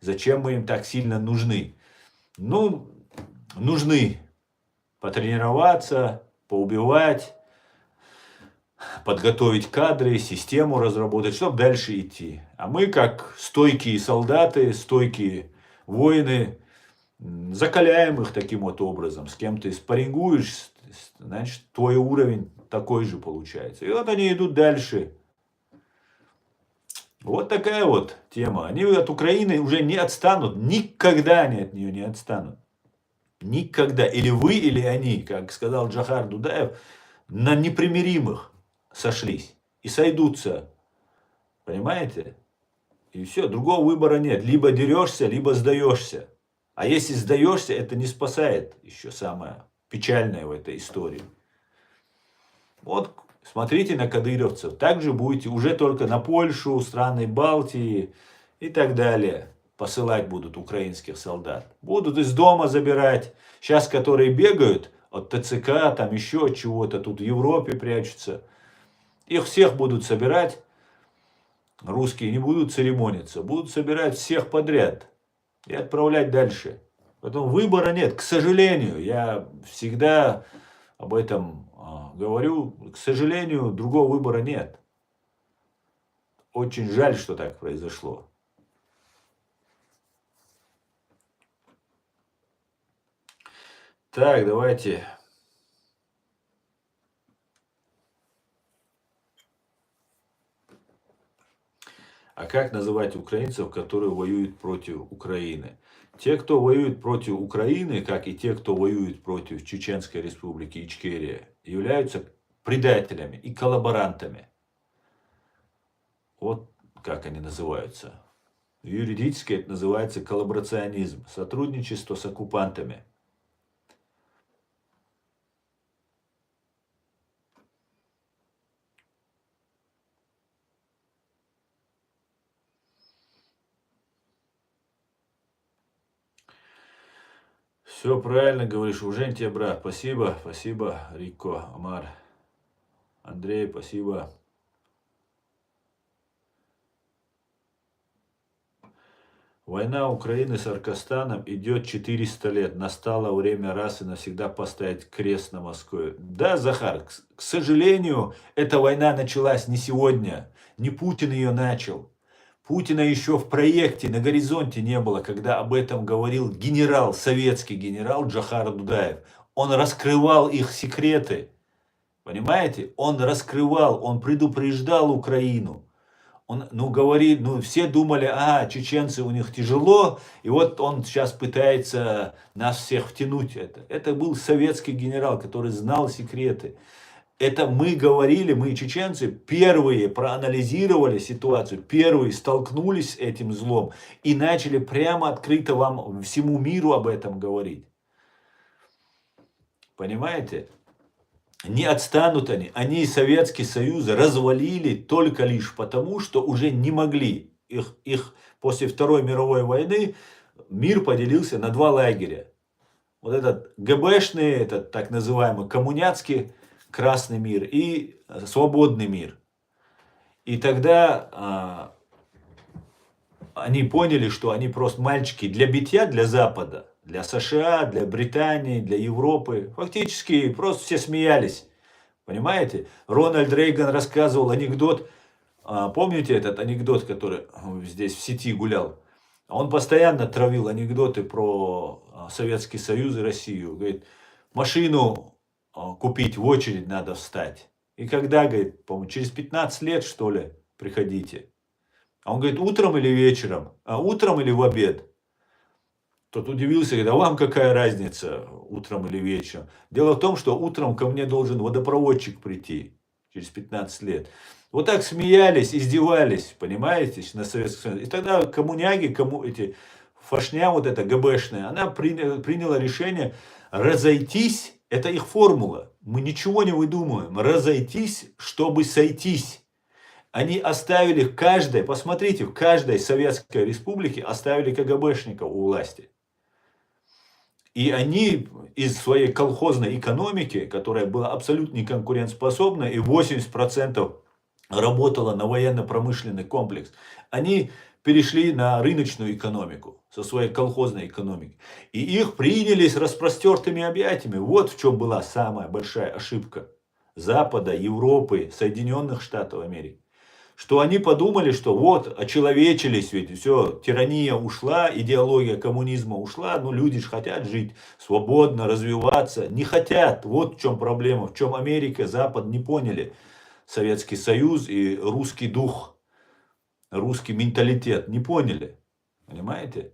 зачем мы им так сильно нужны? Ну, нужны потренироваться, поубивать, подготовить кадры, систему разработать, чтобы дальше идти. А мы, как стойкие солдаты, стойкие воины, закаляем их таким вот образом. С кем ты спаррингуешь, значит, твой уровень такой же получается. И вот они идут дальше. Вот такая вот тема. Они от Украины уже не отстанут. Никогда они от нее не отстанут. Никогда. Или вы, или они, как сказал Джохар Дудаев, на непримиримых сошлись. И сойдутся. Понимаете? И все, другого выбора нет. Либо дерешься, либо сдаешься. А если сдаешься, это не спасает. Еще самое печальное в этой истории. Вот смотрите на кадыровцев. Также будете уже только на Польшу, страны Балтии и так далее посылать будут украинских солдат. Будут из дома забирать. Сейчас, которые бегают от ТЦК, там еще от чего-то, тут в Европе прячутся. Их всех будут собирать. Русские не будут церемониться. Будут собирать всех подряд. И отправлять дальше. Поэтому выбора нет. К сожалению, я всегда об этом говорю. К сожалению, другого выбора нет. Очень жаль, что так произошло. Так, давайте. А как называть украинцев, которые воюют против Украины? Те, кто воюет против Украины, как и те, кто воюет против Чеченской Республики Ичкерия, являются предателями и коллаборантами. Вот как они называются. Юридически это называется коллаборационизм, сотрудничество с оккупантами. Все правильно говоришь, уже тебе, брат. Спасибо, спасибо, Рико, Амар. Андрей, спасибо. Война Украины с Аркастаном идет 400 лет. Настало время раз и навсегда поставить крест на Москве. Да, Захар, к сожалению, эта война началась не сегодня. Не Путин ее начал. Путина еще в проекте на горизонте не было, когда об этом говорил генерал, советский генерал Джохар Дудаев. Он раскрывал их секреты. Понимаете? Он раскрывал, он предупреждал Украину. Он, говорит, все думали, чеченцы, у них тяжело, и вот он сейчас пытается нас всех втянуть в это. Это был советский генерал, который знал секреты. Это мы говорили, мы, чеченцы, первые проанализировали ситуацию, первые столкнулись с этим злом и начали прямо открыто вам, всему миру об этом говорить. Понимаете? Не отстанут они. Они Советский Союз развалили только лишь потому, что уже не могли. Их после Второй мировой войны мир поделился на два лагеря. Вот этот ГБшный, этот так называемый коммуняцкий красный мир и свободный мир. И тогда они поняли, что они просто мальчики для битья для Запада. Для США, для Британии, для Европы. Фактически просто все смеялись. Понимаете? Рональд Рейган рассказывал анекдот. Помните этот анекдот, который здесь в сети гулял? Он постоянно травил анекдоты про Советский Союз и Россию. Говорит, машину купить в очередь надо встать. И когда, говорит, по-моему, через 15 лет, что ли, приходите. А он говорит, утром или вечером? Утром или в обед? Тот удивился, говорит, а вам какая разница, утром или вечером? Дело в том, что утром ко мне должен водопроводчик прийти через 15 лет. Вот так смеялись, издевались, понимаете, на Советском Союзе. И тогда коммуняги, фашня вот эта ГБшная, она приняла решение разойтись, это их формула. Мы ничего не выдумываем. Разойтись, чтобы сойтись. Они оставили посмотрите, в каждой советской республике оставили КГБшников у власти. И они из своей колхозной экономики, которая была абсолютно неконкурентоспособна и 80% работала на военно-промышленный комплекс, они перешли на рыночную экономику со своей колхозной экономикой. И их приняли с распростертыми объятиями. Вот в чем была самая большая ошибка Запада, Европы, Соединенных Штатов Америки. Что они подумали, что вот, очеловечились, ведь все, тирания ушла, идеология коммунизма ушла, люди же хотят жить свободно, развиваться, не хотят. Вот в чем проблема, в чем Америка, Запад не поняли. Советский Союз и русский дух, русский менталитет не поняли, понимаете?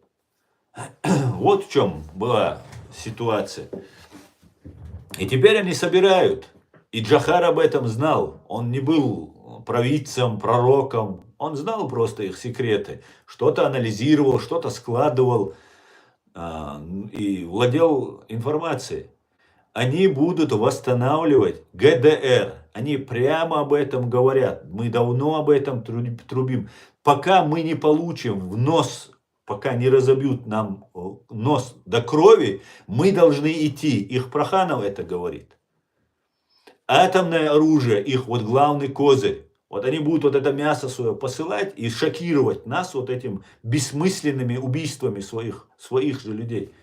Вот в чем была ситуация. И теперь они собирают, и Джохар об этом знал, он не был провидцем, пророком. Он знал просто их секреты. Что-то анализировал, что-то складывал и владел информацией. Они будут восстанавливать ГДР. Они прямо об этом говорят. Мы давно об этом трубим. Пока мы не получим в нос, пока не разобьют нам нос до крови, мы должны идти. Их Проханов это говорит. Атомное оружие, их вот главный козырь. Вот они будут вот это мясо свое посылать и шокировать нас вот этим бессмысленными убийствами своих же людей.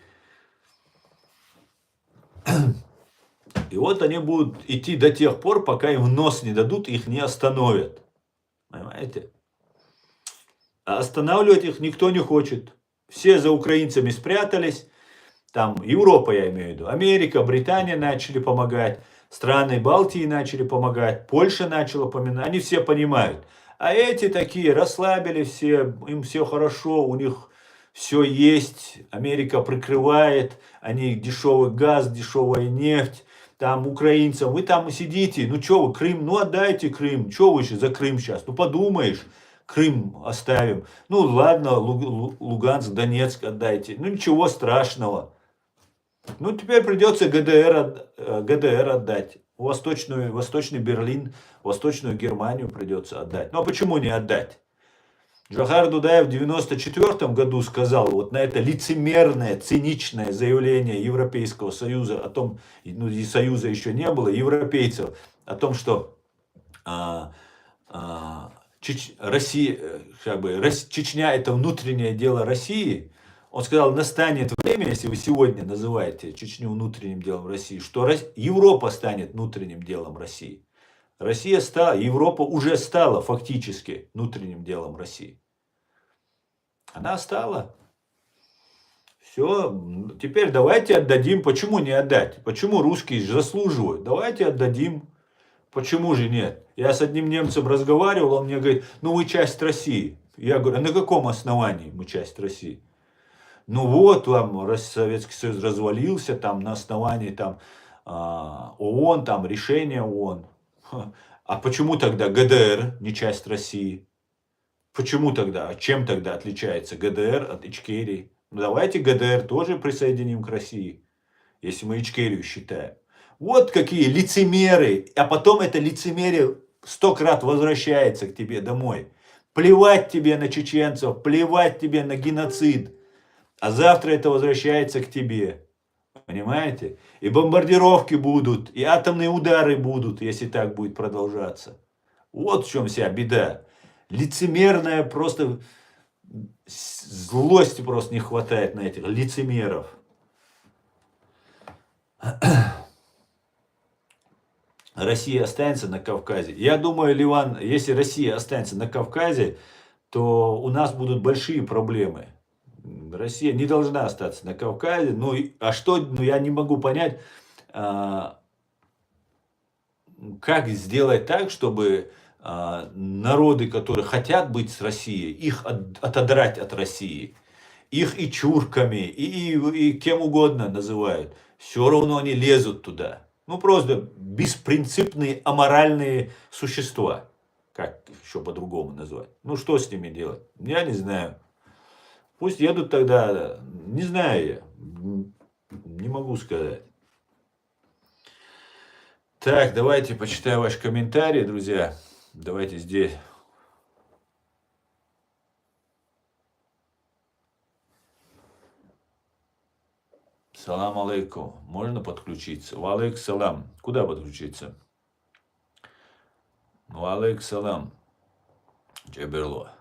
И вот они будут идти до тех пор, пока им в нос не дадут, их не остановят. Понимаете? А останавливать их никто не хочет. Все за украинцами спрятались. Там Европа, я имею в виду. Америка, Британия начали помогать. Страны Балтии начали помогать, Польша начала помогать, они все понимают. А эти такие расслабили все, им все хорошо, у них все есть, Америка прикрывает, они дешевый газ, дешевая нефть, там украинцам, вы там сидите, что вы, Крым, отдайте Крым, что вы еще за Крым сейчас, подумаешь, Крым оставим, ладно, Луганск, Донецк отдайте, ничего страшного. Теперь придется ГДР отдать. Восточный Берлин, Восточную Германию придется отдать. А почему не отдать? Джохар Дудаев в 1994 году сказал вот на это лицемерное, циничное заявление Европейского Союза о том, ну и Союза еще не было, европейцев, о том, что а, Россия, Чечня это внутреннее дело России. Он сказал, настанет время, если вы сегодня называете Чечню внутренним делом России, что Европа станет внутренним делом России. Россия стала, Европа уже стала фактически внутренним делом России. Она стала. Все, теперь давайте отдадим. Почему не отдать? Почему русские заслуживают? Давайте отдадим. Почему же нет? Я с одним немцем разговаривал, он мне говорит, ну вы часть России. Я говорю, а на каком основании мы часть России? Ну вот, там Советский Союз развалился, там на основании там, ООН, там решение ООН. А почему тогда ГДР не часть России? Почему тогда? Чем тогда отличается ГДР от Ичкерии? Ну давайте ГДР тоже присоединим к России, если мы Ичкерию считаем. Вот какие лицемеры. А потом это лицемерие 100 крат возвращается к тебе домой. Плевать тебе на чеченцев, плевать тебе на геноцид. А завтра это возвращается к тебе. Понимаете? И бомбардировки будут, и атомные удары будут, если так будет продолжаться. Вот в чем вся беда. Лицемерная просто злости просто не хватает на этих лицемеров. Россия останется на Кавказе. Я думаю, Ливан, если Россия останется на Кавказе, то у нас будут большие проблемы. Россия не должна остаться на Кавказе. Ну, а что, ну, я не могу понять, как сделать так, чтобы народы, которые хотят быть с Россией, их отодрать от России. Их и чурками, и кем угодно называют. Все равно они лезут туда. Ну, просто беспринципные, аморальные существа. Как еще по-другому назвать? Ну, что с ними делать? Я не знаю. Пусть едут тогда. Не знаю я. Не могу сказать. Так, давайте почитаю ваши комментарии, друзья. Давайте здесь. Салам алейкум. Можно подключиться? Валейк салам. Куда подключиться? Валейк салам. Джаберло.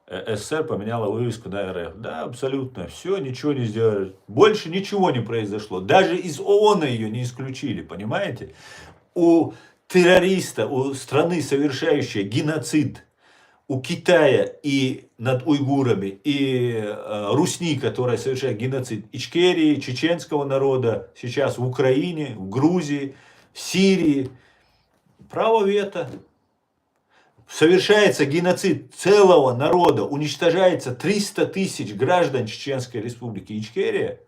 СССР поменяла вывеску на РФ. Да, абсолютно. Все, ничего не сделали. Больше ничего не произошло. Даже из ООН ее не исключили, понимаете? У террориста, у страны, совершающей геноцид, у Китая и над уйгурами, и Русни, которая совершает геноцид Ичкерии, чеченского народа, сейчас в Украине, в Грузии, в Сирии. Право вето. Совершается геноцид целого народа, уничтожается 300 тысяч граждан Чеченской Республики Ичкерия.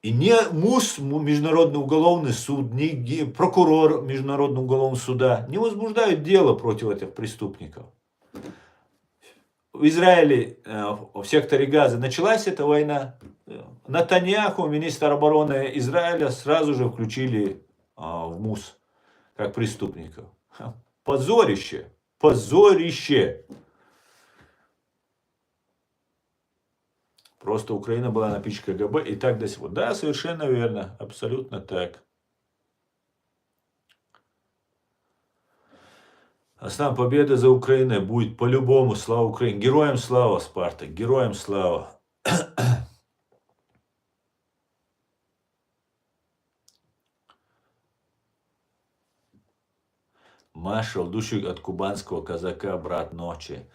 И ни МУС, Международный уголовный суд, ни прокурор Международного уголовного суда не возбуждают дело против этих преступников. В Израиле, в секторе Газа началась эта война. Нетаньяху, министр обороны Израиля, сразу же включили в МУС как преступников. Позорище. Позорище. Просто Украина была на пич КГБ и так до сих пор. Да, совершенно верно. Абсолютно так. Основная победа за Украиной будет по-любому. Слава Украине. Героям слава, Спартак. Героям слава. Маршал, душик от кубанского казака, брат ночи.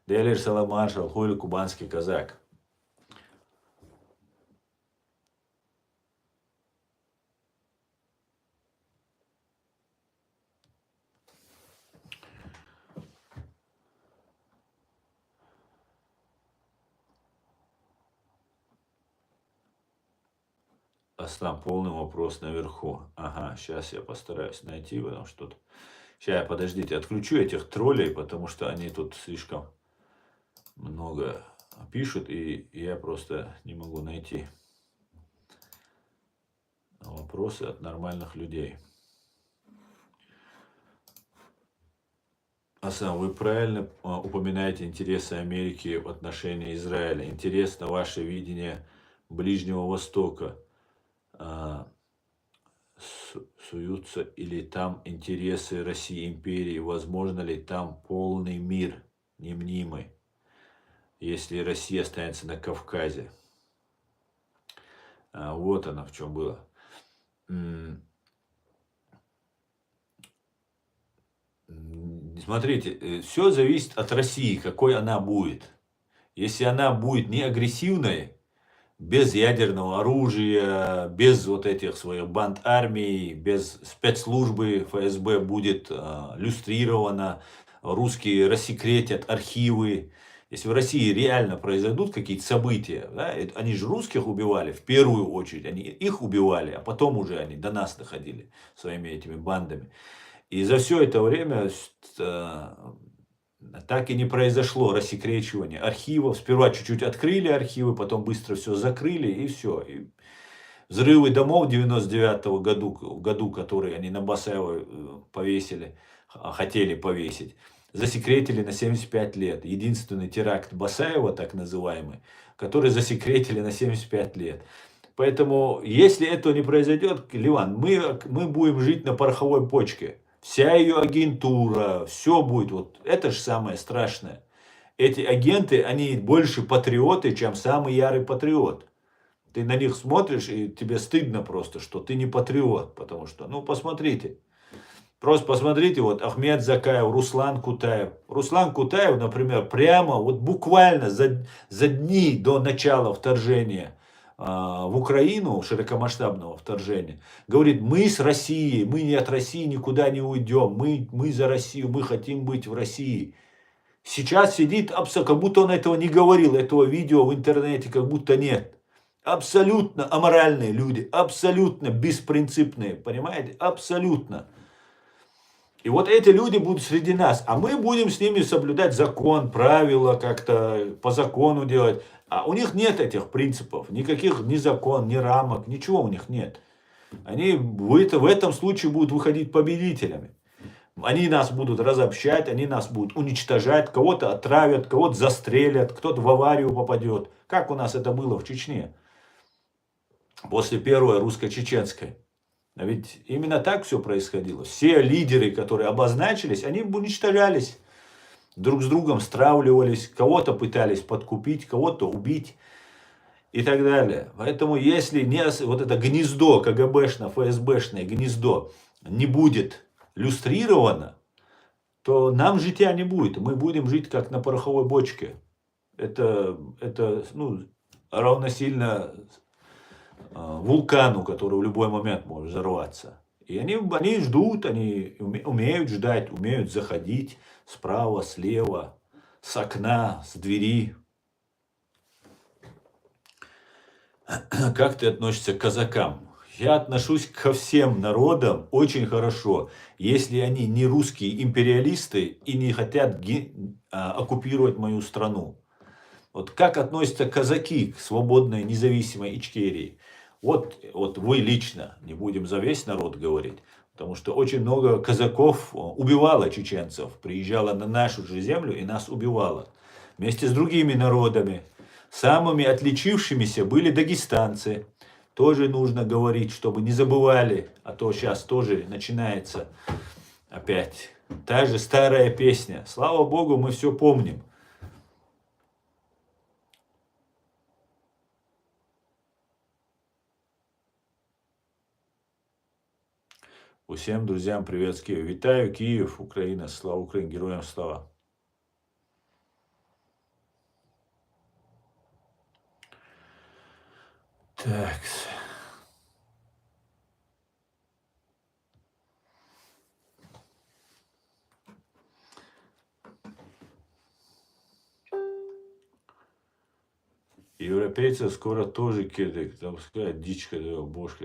Делер салам маршал, хули кубанский казак. Аслан, полный вопрос наверху. Ага, сейчас я постараюсь найти, потому что тут... Сейчас, подождите, отключу этих троллей, потому что они тут слишком много пишут, и я просто не могу найти вопросы от нормальных людей. Асан, вы правильно упоминаете интересы Америки в отношении Израиля. Интересно ваше видение Ближнего Востока. А, суются или там интересы России империи? Возможно ли там полный мир немнимый, если Россия останется на Кавказе? Вот она в чем было. Смотрите, все зависит от России, какой она будет. Если она будет не агрессивной, без ядерного оружия, без вот этих своих банд армий, без спецслужбы ФСБ будет люстрирована, русские рассекретят архивы. Если в России реально произойдут какие-то события, да, они же русских убивали в первую очередь, они их убивали, а потом уже они до нас доходили своими этими бандами. И за все это время так и не произошло рассекречивание архивов. Сперва чуть-чуть открыли архивы, потом быстро все закрыли и все. И взрывы домов в 99 году, которые они на Басаева повесили, хотели повесить, засекретили на 75 лет. Единственный теракт Басаева, так называемый, который засекретили на 75 лет. Поэтому, если этого не произойдет, Ливан, мы будем жить на пороховой почке. Вся ее агентура, все будет. Вот это же самое страшное. Эти агенты, они больше патриоты, чем самый ярый патриот. Ты на них смотришь, и тебе стыдно просто, что ты не патриот. Потому что, ну, посмотрите. Просто посмотрите, вот Ахмед Закаев, Руслан Кутаев. Руслан Кутаев, например, прямо, вот буквально за дни до начала вторжения в Украину, широкомасштабного вторжения, говорит, мы с Россией, мы не от России никуда не уйдем, мы за Россию, мы хотим быть в России. Сейчас сидит, как будто он этого не говорил, этого видео в интернете как будто нет. Абсолютно аморальные люди, абсолютно беспринципные, понимаете, абсолютно. И вот эти люди будут среди нас, а мы будем с ними соблюдать закон, правила, как-то по закону делать. А у них нет этих принципов, никаких ни закон, ни рамок, ничего у них нет. Они в этом случае будут выходить победителями. Они нас будут разобщать, они нас будут уничтожать, кого-то отравят, кого-то застрелят, кто-то в аварию попадет. Как у нас это было в Чечне после первой русско-чеченской. А ведь именно так все происходило. Все лидеры, которые обозначились, они уничтожались. Друг с другом стравливались, кого-то пытались подкупить, кого-то убить и так далее. Поэтому если не, вот это гнездо, КГБшное, ФСБшное гнездо не будет люстрировано, то нам житья не будет. Мы будем жить как на пороховой бочке. Это равносильно вулкану, который в любой момент может взорваться. И они ждут, они умеют ждать, умеют заходить справа, слева, с окна, с двери. Как ты относишься к казакам? Я отношусь ко всем народам очень хорошо, если они не русские империалисты и не хотят оккупировать мою страну. Вот как относятся казаки к свободной независимой Ичкерии? Вот вы лично, не будем за весь народ говорить, потому что очень много казаков убивало чеченцев, приезжало на нашу же землю и нас убивало. Вместе с другими народами. Самыми отличившимися были дагестанцы. Тоже нужно говорить, чтобы не забывали, а то сейчас тоже начинается опять та же старая песня. Слава Богу, мы все помним. Усім друзьям привет з Києва. Вітаю Київ, Україна, слава Україні, героям слава. Так. Европейцев скоро тоже кидают, там сказать, дичка, да, бошка.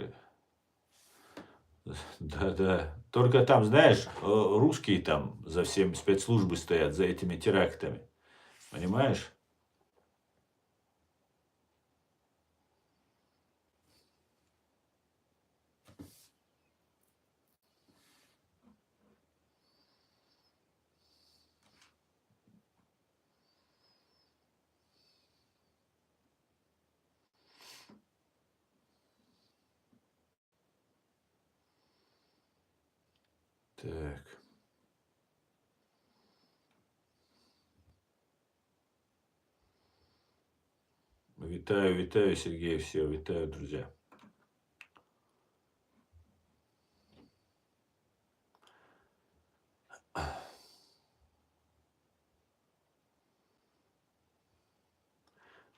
Да. Только там, знаешь, русские там за всеми спецслужбы стоят, за этими терактами. Понимаешь? Так. Вітаю, Сергей, все, вітаю, друзья.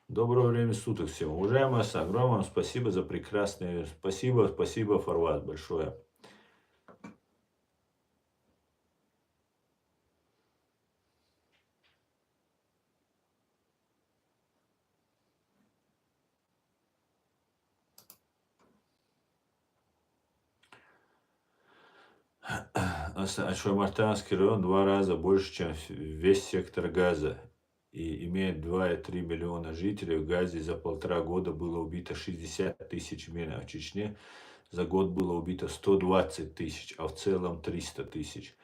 Доброго времени суток всем. Уважаемый Асан, огромное вам спасибо за прекрасные... Спасибо, Фарваз, большое. Ачуамартанский район 2 раза больше, чем весь сектор Газа. И имеет 2,3 миллиона жителей. В Газе за 1,5 года было убито 60 тысяч мин, а в Чечне за год было убито 120 тысяч, а в целом 300 тысяч.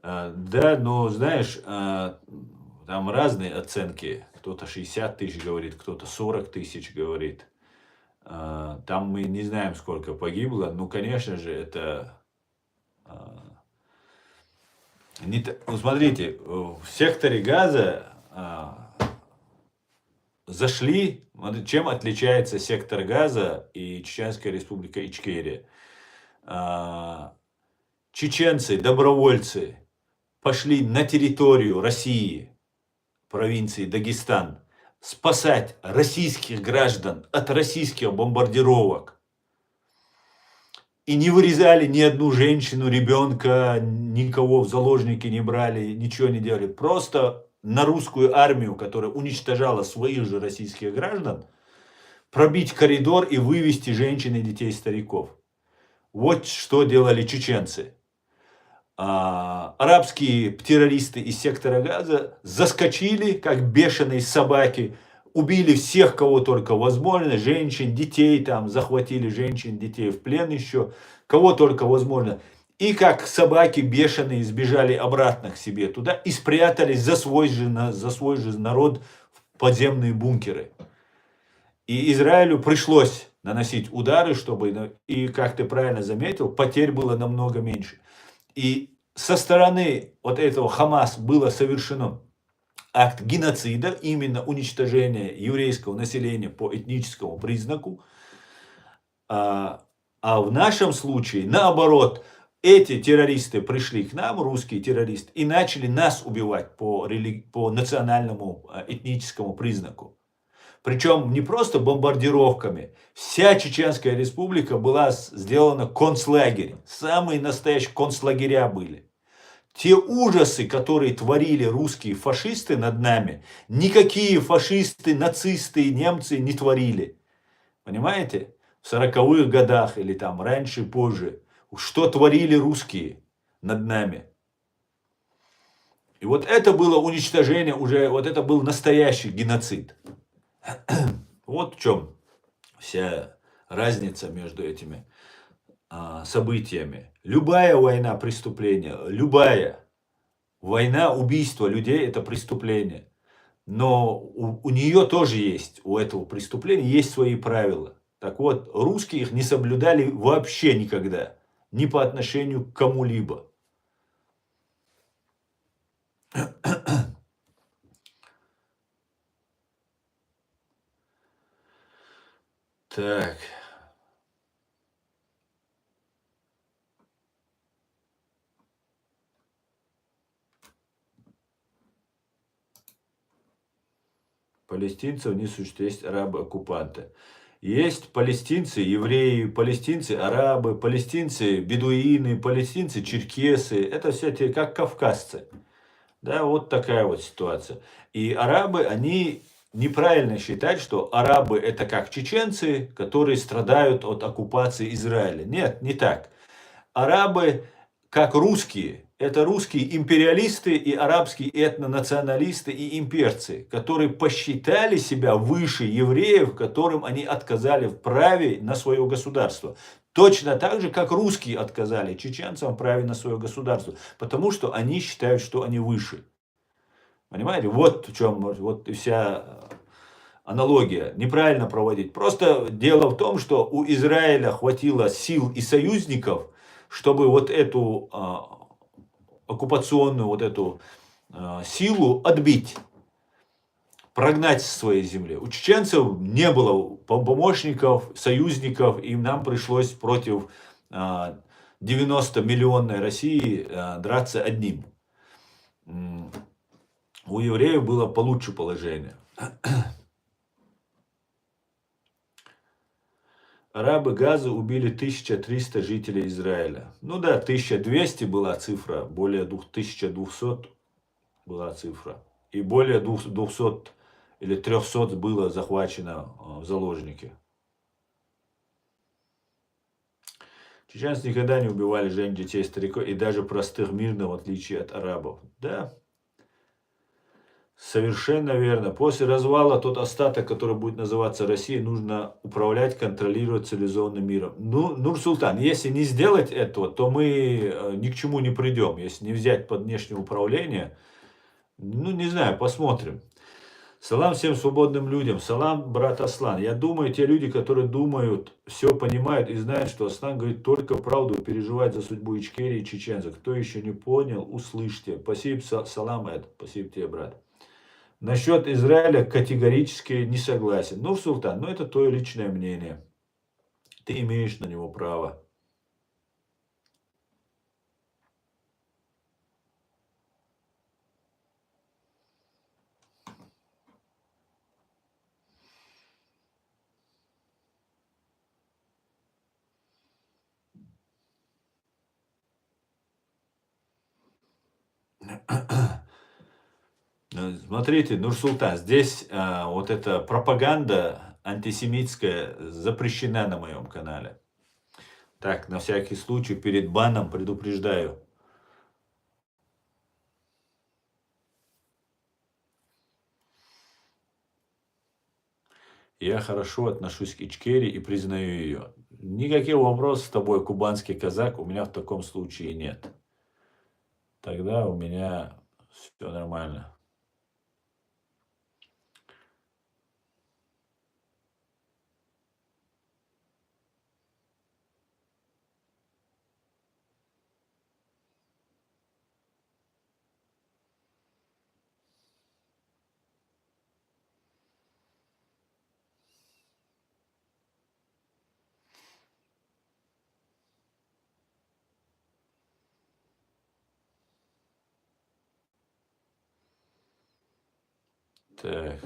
Да, но знаешь, там разные оценки. Кто-то 60 тысяч говорит, кто-то 40 тысяч говорит. Там мы не знаем, сколько погибло. Ну, конечно же, это... Ну, смотрите, в секторе Газа зашли, чем отличается сектор Газа и Чеченская республика Ичкерия. Чеченцы, добровольцы пошли на территорию России, провинции Дагестан, спасать российских граждан от российских бомбардировок. И не вырезали ни одну женщину, ребенка, никого в заложники не брали, ничего не делали. Просто на русскую армию, которая уничтожала своих же российских граждан, пробить коридор и вывести женщин и детей, стариков. Вот что делали чеченцы. Арабские террористы из сектора Газа заскочили, как бешеные собаки, убили всех, кого только возможно, женщин, детей, там захватили женщин, детей в плен еще, кого только возможно. И как собаки бешеные сбежали обратно к себе туда и спрятались за свой же народ в подземные бункеры. И Израилю пришлось наносить удары, чтобы, и как ты правильно заметил, потерь было намного меньше. И со стороны вот этого Хамас было совершено акт геноцида, именно уничтожение еврейского населения по этническому признаку. А в нашем случае, наоборот, эти террористы пришли к нам, русские террористы, и начали нас убивать по национальному этническому признаку. Причем не просто бомбардировками. Вся Чеченская республика была сделана концлагерь. Самые настоящие концлагеря были. Те ужасы, которые творили русские фашисты над нами, никакие фашисты, нацисты, немцы не творили. Понимаете? В 40-х годах или там раньше, позже. Что творили русские над нами. И вот это было уничтожение уже, вот это был настоящий геноцид. Вот в чем вся разница между этими событиями. Любая война преступление, любая война, убийство людей это преступление. Но у нее тоже есть, у этого преступления есть свои правила. Так вот, русские их не соблюдали вообще никогда, ни по отношению к кому-либо. Так. Палестинцев не существует, есть арабы-оккупанты. Есть палестинцы, евреи, палестинцы, арабы, палестинцы, бедуины, палестинцы, черкесы. Это все те, как кавказцы. Да, вот такая вот ситуация. И арабы, они неправильно считают, что арабы это как чеченцы, которые страдают от оккупации Израиля. Нет, не так. Арабы как русские. Это русские империалисты и арабские этнонационалисты и имперцы, которые посчитали себя выше евреев, которым они отказали в праве на свое государство. Точно так же, как русские отказали чеченцам в праве на свое государство. Потому что они считают, что они выше. Понимаете? Вот в чем вот и вся аналогия. Неправильно проводить. Просто дело в том, что у Израиля хватило сил и союзников, чтобы вот эту оккупационную вот эту силу отбить, прогнать с своей земли. У чеченцев не было помощников, союзников, и нам пришлось против 90-миллионной России драться одним. У евреев было получше положение. Арабы Газы убили 1300 жителей Израиля. Ну да, 1200 была цифра, более 1200 была цифра. И более 200 или 300 было захвачено в заложники. Чеченцы никогда не убивали жен, детей, стариков и даже простых мирных, в отличие от арабов. Да, совершенно верно. После развала тот остаток, который будет называться Россией, нужно управлять, контролировать цивилизованным миром. Ну, Нур-Султан, если не сделать этого, то мы ни к чему не придем. Если не взять под внешнее управление, ну, не знаю, посмотрим. Салам всем свободным людям. Салам, брат Аслан. Я думаю, те люди, которые думают, все понимают и знают, что Аслан говорит только правду, переживает за судьбу Ичкерии и чеченцев. Кто еще не понял, услышьте. Спасибо, салам, Эд. Спасибо тебе, брат. Насчет Израиля категорически не согласен. Нур-Султан, это твое личное мнение. Ты имеешь на него право. Смотрите, Нур-Султан, здесь вот эта пропаганда антисемитская запрещена на моем канале. Так, на всякий случай, перед баном предупреждаю. Я хорошо отношусь к Ичкерии и признаю ее. Никаких вопросов с тобой, кубанский казак, у меня в таком случае нет. Тогда у меня все нормально. Так.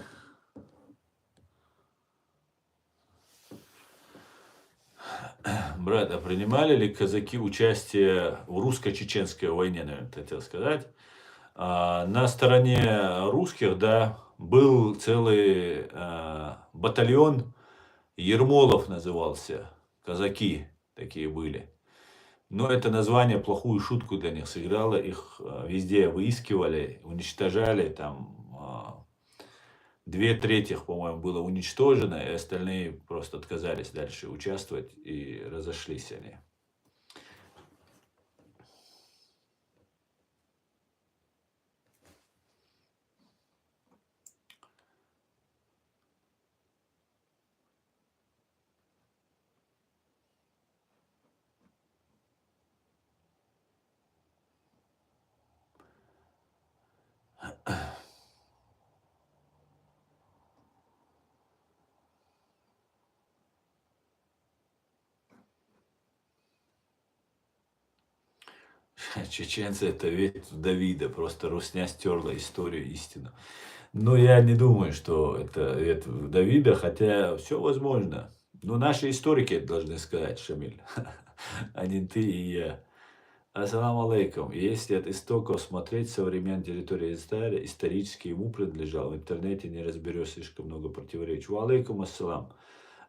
Брат, а принимали ли казаки участие в русско-чеченской войне, наверное, хотел сказать? На стороне русских, да, был целый батальон, Ермолов назывался, казаки такие были. Но это название плохую шутку для них сыграло, их везде выискивали, уничтожали, там 2/3, по-моему, было уничтожено, и остальные просто отказались дальше участвовать и разошлись они. Чеченцы это ветвь Давида, просто русня стерла историю истину. Но я не думаю, что это ветвь Давида, хотя все возможно. Но наши историки это должны сказать, Шамиль, а не ты и я. Ассаламу алейкум. Если от истоков смотреть, современная территория Израиля исторически ему принадлежал. В интернете не разберешь, слишком много противоречий. Ва алейкум ассалам.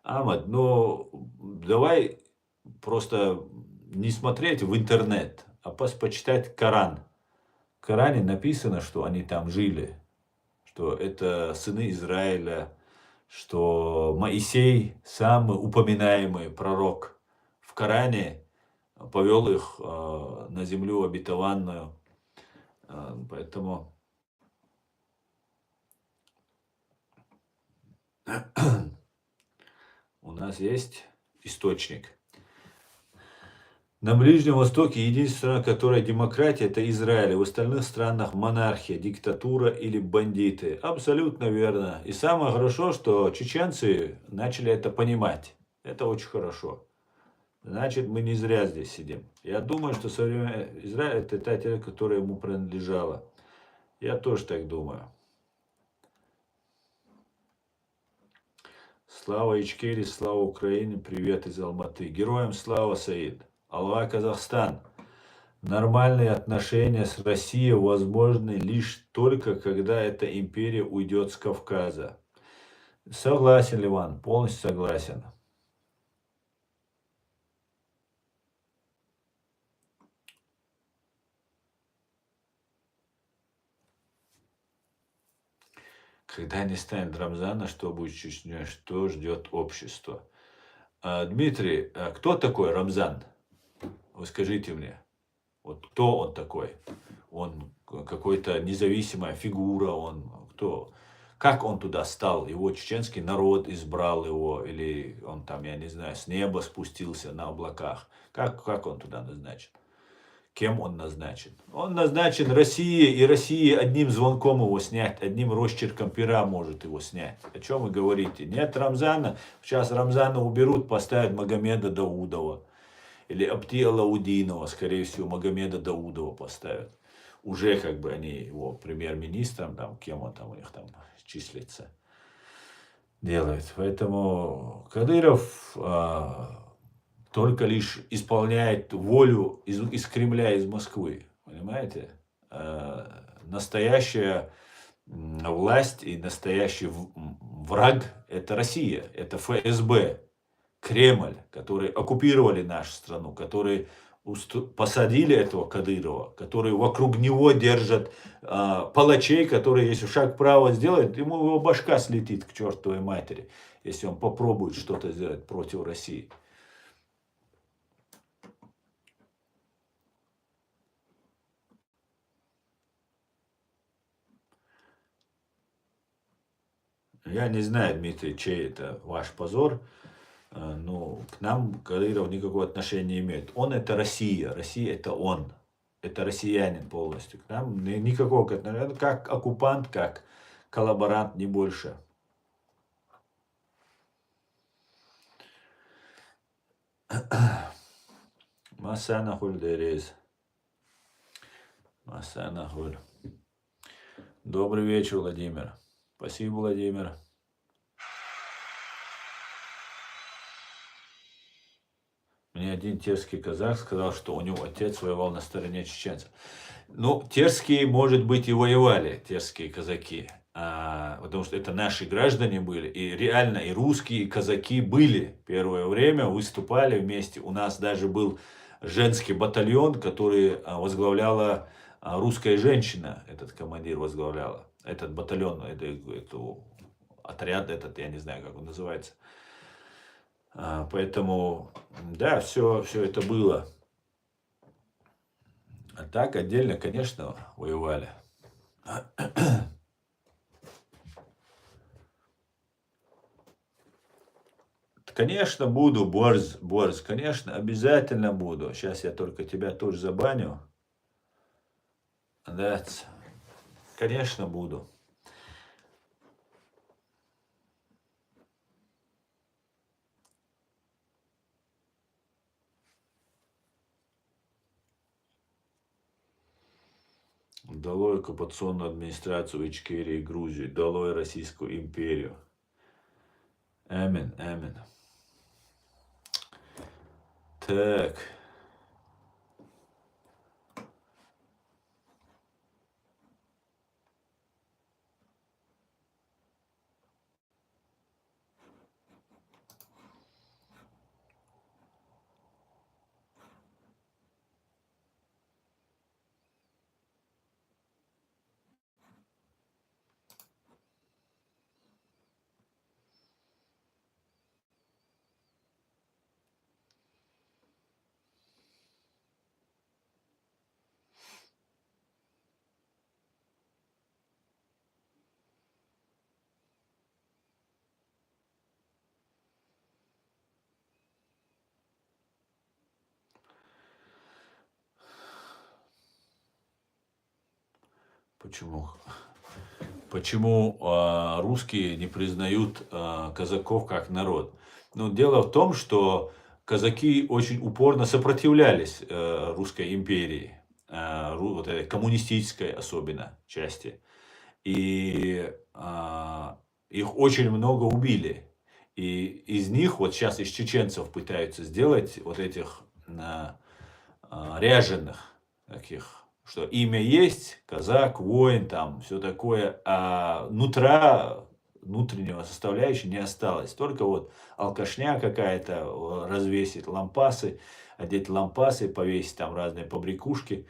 Амад, но давай просто не смотреть в интернет, а почитать Коран. В Коране написано, что они там жили, что это сыны Израиля, что Моисей самый упоминаемый пророк в Коране, повел их на землю обетованную. Поэтому у нас есть источник. На Ближнем Востоке единственная страна, которая демократия, это Израиль. В остальных странах монархия, диктатура или бандиты. Абсолютно верно. И самое хорошо, что чеченцы начали это понимать. Это очень хорошо. Значит, мы не зря здесь сидим. Я думаю, что современный Израиль это та территория, которая ему принадлежала. Я тоже так думаю. Слава Ичкери, слава Украине, привет из Алматы. Героям слава, Саид. Алла, Казахстан. Нормальные отношения с Россией возможны лишь только, когда эта империя уйдет с Кавказа. Согласен, Ливан, полностью согласен. Когда не станет Рамзана, что будет с Чечней, что ждет общество? Дмитрий, кто такой Рамзан? Вы скажите мне, вот кто он такой? Он какой-то независимая фигура, он кто? Как он туда стал? Его чеченский народ избрал его, или он там, я не знаю, с неба спустился на облаках? Как он туда назначен? Кем он назначен? Он назначен Россией, и Россия одним звонком его снять, одним росчерком пера может его снять. О чем вы говорите? Нет Рамзана, сейчас Рамзана уберут, поставят Магомеда Даудова. Или Абти Алаудинова, скорее всего, Магомеда Даудова поставят. Уже как бы они его премьер-министром, там, кем он там у них там числится, делают. Поэтому Кадыров только лишь исполняет волю из Кремля, из Москвы. Понимаете? Настоящая власть и настоящий враг это Россия, это ФСБ, Кремль, которые оккупировали нашу страну, которые посадили этого Кадырова, которые вокруг него держат палачей, которые, если шаг вправо сделает, ему его башка слетит к чертовой матери, если он попробует что-то сделать против России. Я не знаю, Дмитрий, чей это ваш позор, но к нам Кадыров никакого отношения не имеет. Он это Россия, Россия это он. Это россиянин полностью. К нам никакого отношения. Как оккупант, как коллаборант, не больше. Масана Хульдерез. Масана Хуль. Добрый вечер, Владимир. Спасибо, Владимир. Мне один терский казах сказал, что у него отец воевал на стороне чеченцев. Ну, терские, может быть, и воевали, терские казаки. Потому что это наши граждане были. И реально и русские, и казаки были первое время, выступали вместе. У нас даже был женский батальон, который возглавляла русская женщина. Этот командир возглавляла. Этот батальон, отряд этот, я не знаю, как он называется. Поэтому, да, все это было. А так отдельно, конечно, воевали. Конечно, буду, Борз, конечно, обязательно буду. Сейчас я только тебя тоже забаню. Да, конечно, буду. Долой оккупационную администрацию Ичкерии и Грузии. Долой Российскую империю. Амин, амин. Так. Почему? Почему русские не признают казаков как народ? Ну, дело в том, что казаки очень упорно сопротивлялись русской империи, вот этой коммунистической особенно части. И их очень много убили. И из них, вот сейчас из чеченцев пытаются сделать вот этих ряженых таких, что имя есть, казак, воин, там, все такое, а внутреннего составляющей не осталось. Только вот алкашня какая-то, развесить лампасы, одеть лампасы, повесить там разные побрякушки.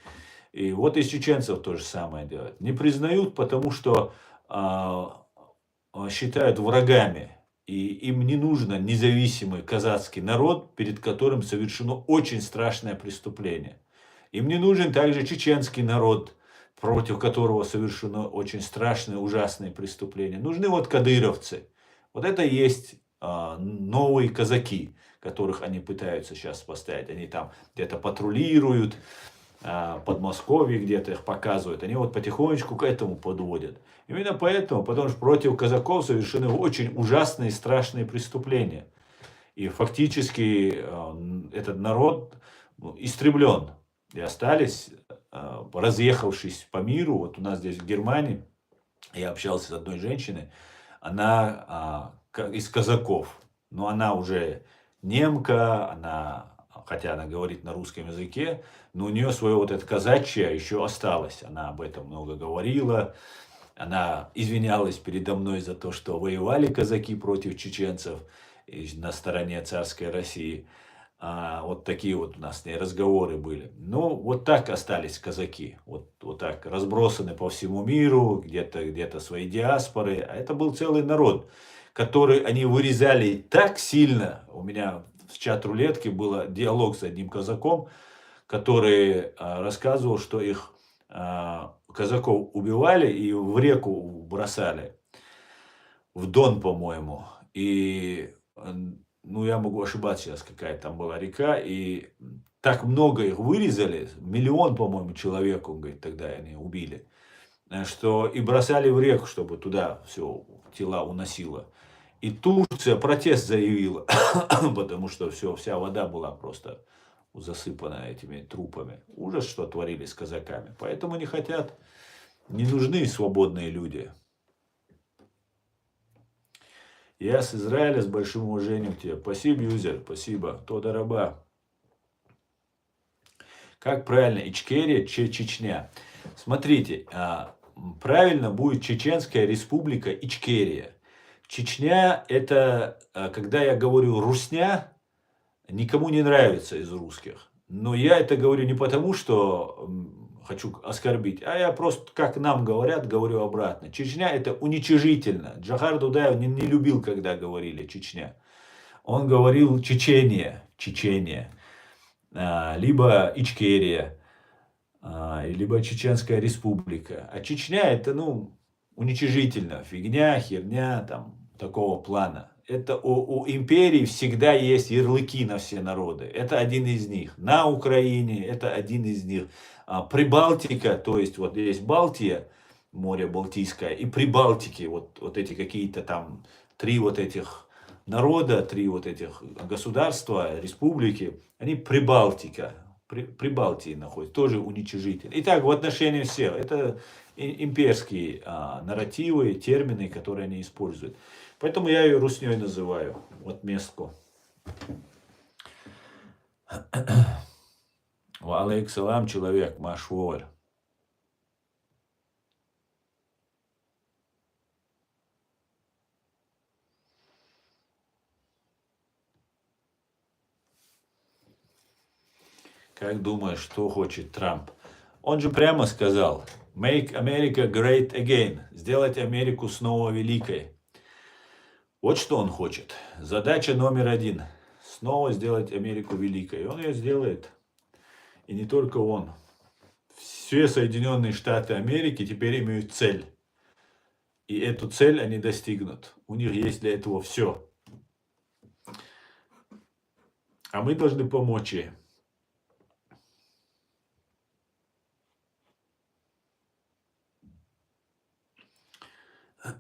И вот из чеченцев то же самое делают. Не признают, потому что считают врагами. И им не нужно независимый казацкий народ, перед которым совершено очень страшное преступление. Им не нужен также чеченский народ, против которого совершено очень страшные, ужасные преступления. Нужны вот кадыровцы. Вот это и есть новые казаки, которых они пытаются сейчас поставить. Они там где-то патрулируют, Подмосковье где-то их показывают. Они вот потихонечку к этому подводят. Именно поэтому, потому что против казаков совершены очень ужасные, страшные преступления. И фактически этот народ истреблен. И остались, разъехавшись по миру. Вот у нас здесь в Германии, я общался с одной женщиной, она из казаков. Но она уже немка, хотя она говорит на русском языке, но у нее свое вот это казачье еще осталось. Она об этом много говорила. Она извинялась передо мной за то, что воевали казаки против чеченцев на стороне царской России. Вот такие вот у нас с ней разговоры были. Ну, вот так остались казаки. Вот так разбросаны по всему миру, где-то свои диаспоры. А это был целый народ, который они вырезали так сильно. У меня в чат-рулетке был диалог с одним казаком, который рассказывал, что их казаков убивали и в реку бросали. В Дон, по-моему. И, ну, я могу ошибаться сейчас, какая там была река. И так много их вырезали, 1 миллион, по-моему, человек, он говорит, тогда они убили, что и бросали в реку, чтобы туда все тела уносило. И Турция протест заявила, потому что вся вода была просто засыпана этими трупами. Ужас, что творили с казаками. Поэтому не хотят, не нужны свободные люди. Я с Израиля с большим уважением к тебе. Спасибо, юзер, спасибо. Тода раба. Как правильно, Ичкерия, Чечня? Смотрите, правильно будет Чеченская республика Ичкерия. Чечня это, когда я говорю русня, никому не нравится из русских. Но я это говорю не потому, что хочу оскорбить, а я просто, как нам говорят, говорю обратно. Чечня это уничижительно. Джохар Дудаев не любил, когда говорили Чечня. Он говорил Чечения, либо Ичкерия, либо Чеченская республика. А Чечня это, уничижительно. Фигня, херня, там, такого плана. Это у империи всегда есть ярлыки на все народы. Это один из них. На Украине это один из них. Прибалтика, то есть вот есть Балтия, море Балтийское, и Прибалтики, вот эти какие-то там 3 вот этих народа, 3 вот этих государства, республики, они Прибалтика. Прибалтии находятся, тоже уничижительно. Итак, в отношении всех, это имперские нарративы, термины, которые они используют. Поэтому я ее русней называю, вот местку. Валейксалам, человек, машволь. Как думаешь, что хочет Трамп? Он же прямо сказал, make America great again, сделать Америку снова великой. Вот что он хочет. Задача номер 1. Снова сделать Америку великой. И он ее сделает. И не только он. Все Соединенные Штаты Америки теперь имеют цель. И эту цель они достигнут. У них есть для этого все. А мы должны помочь ей.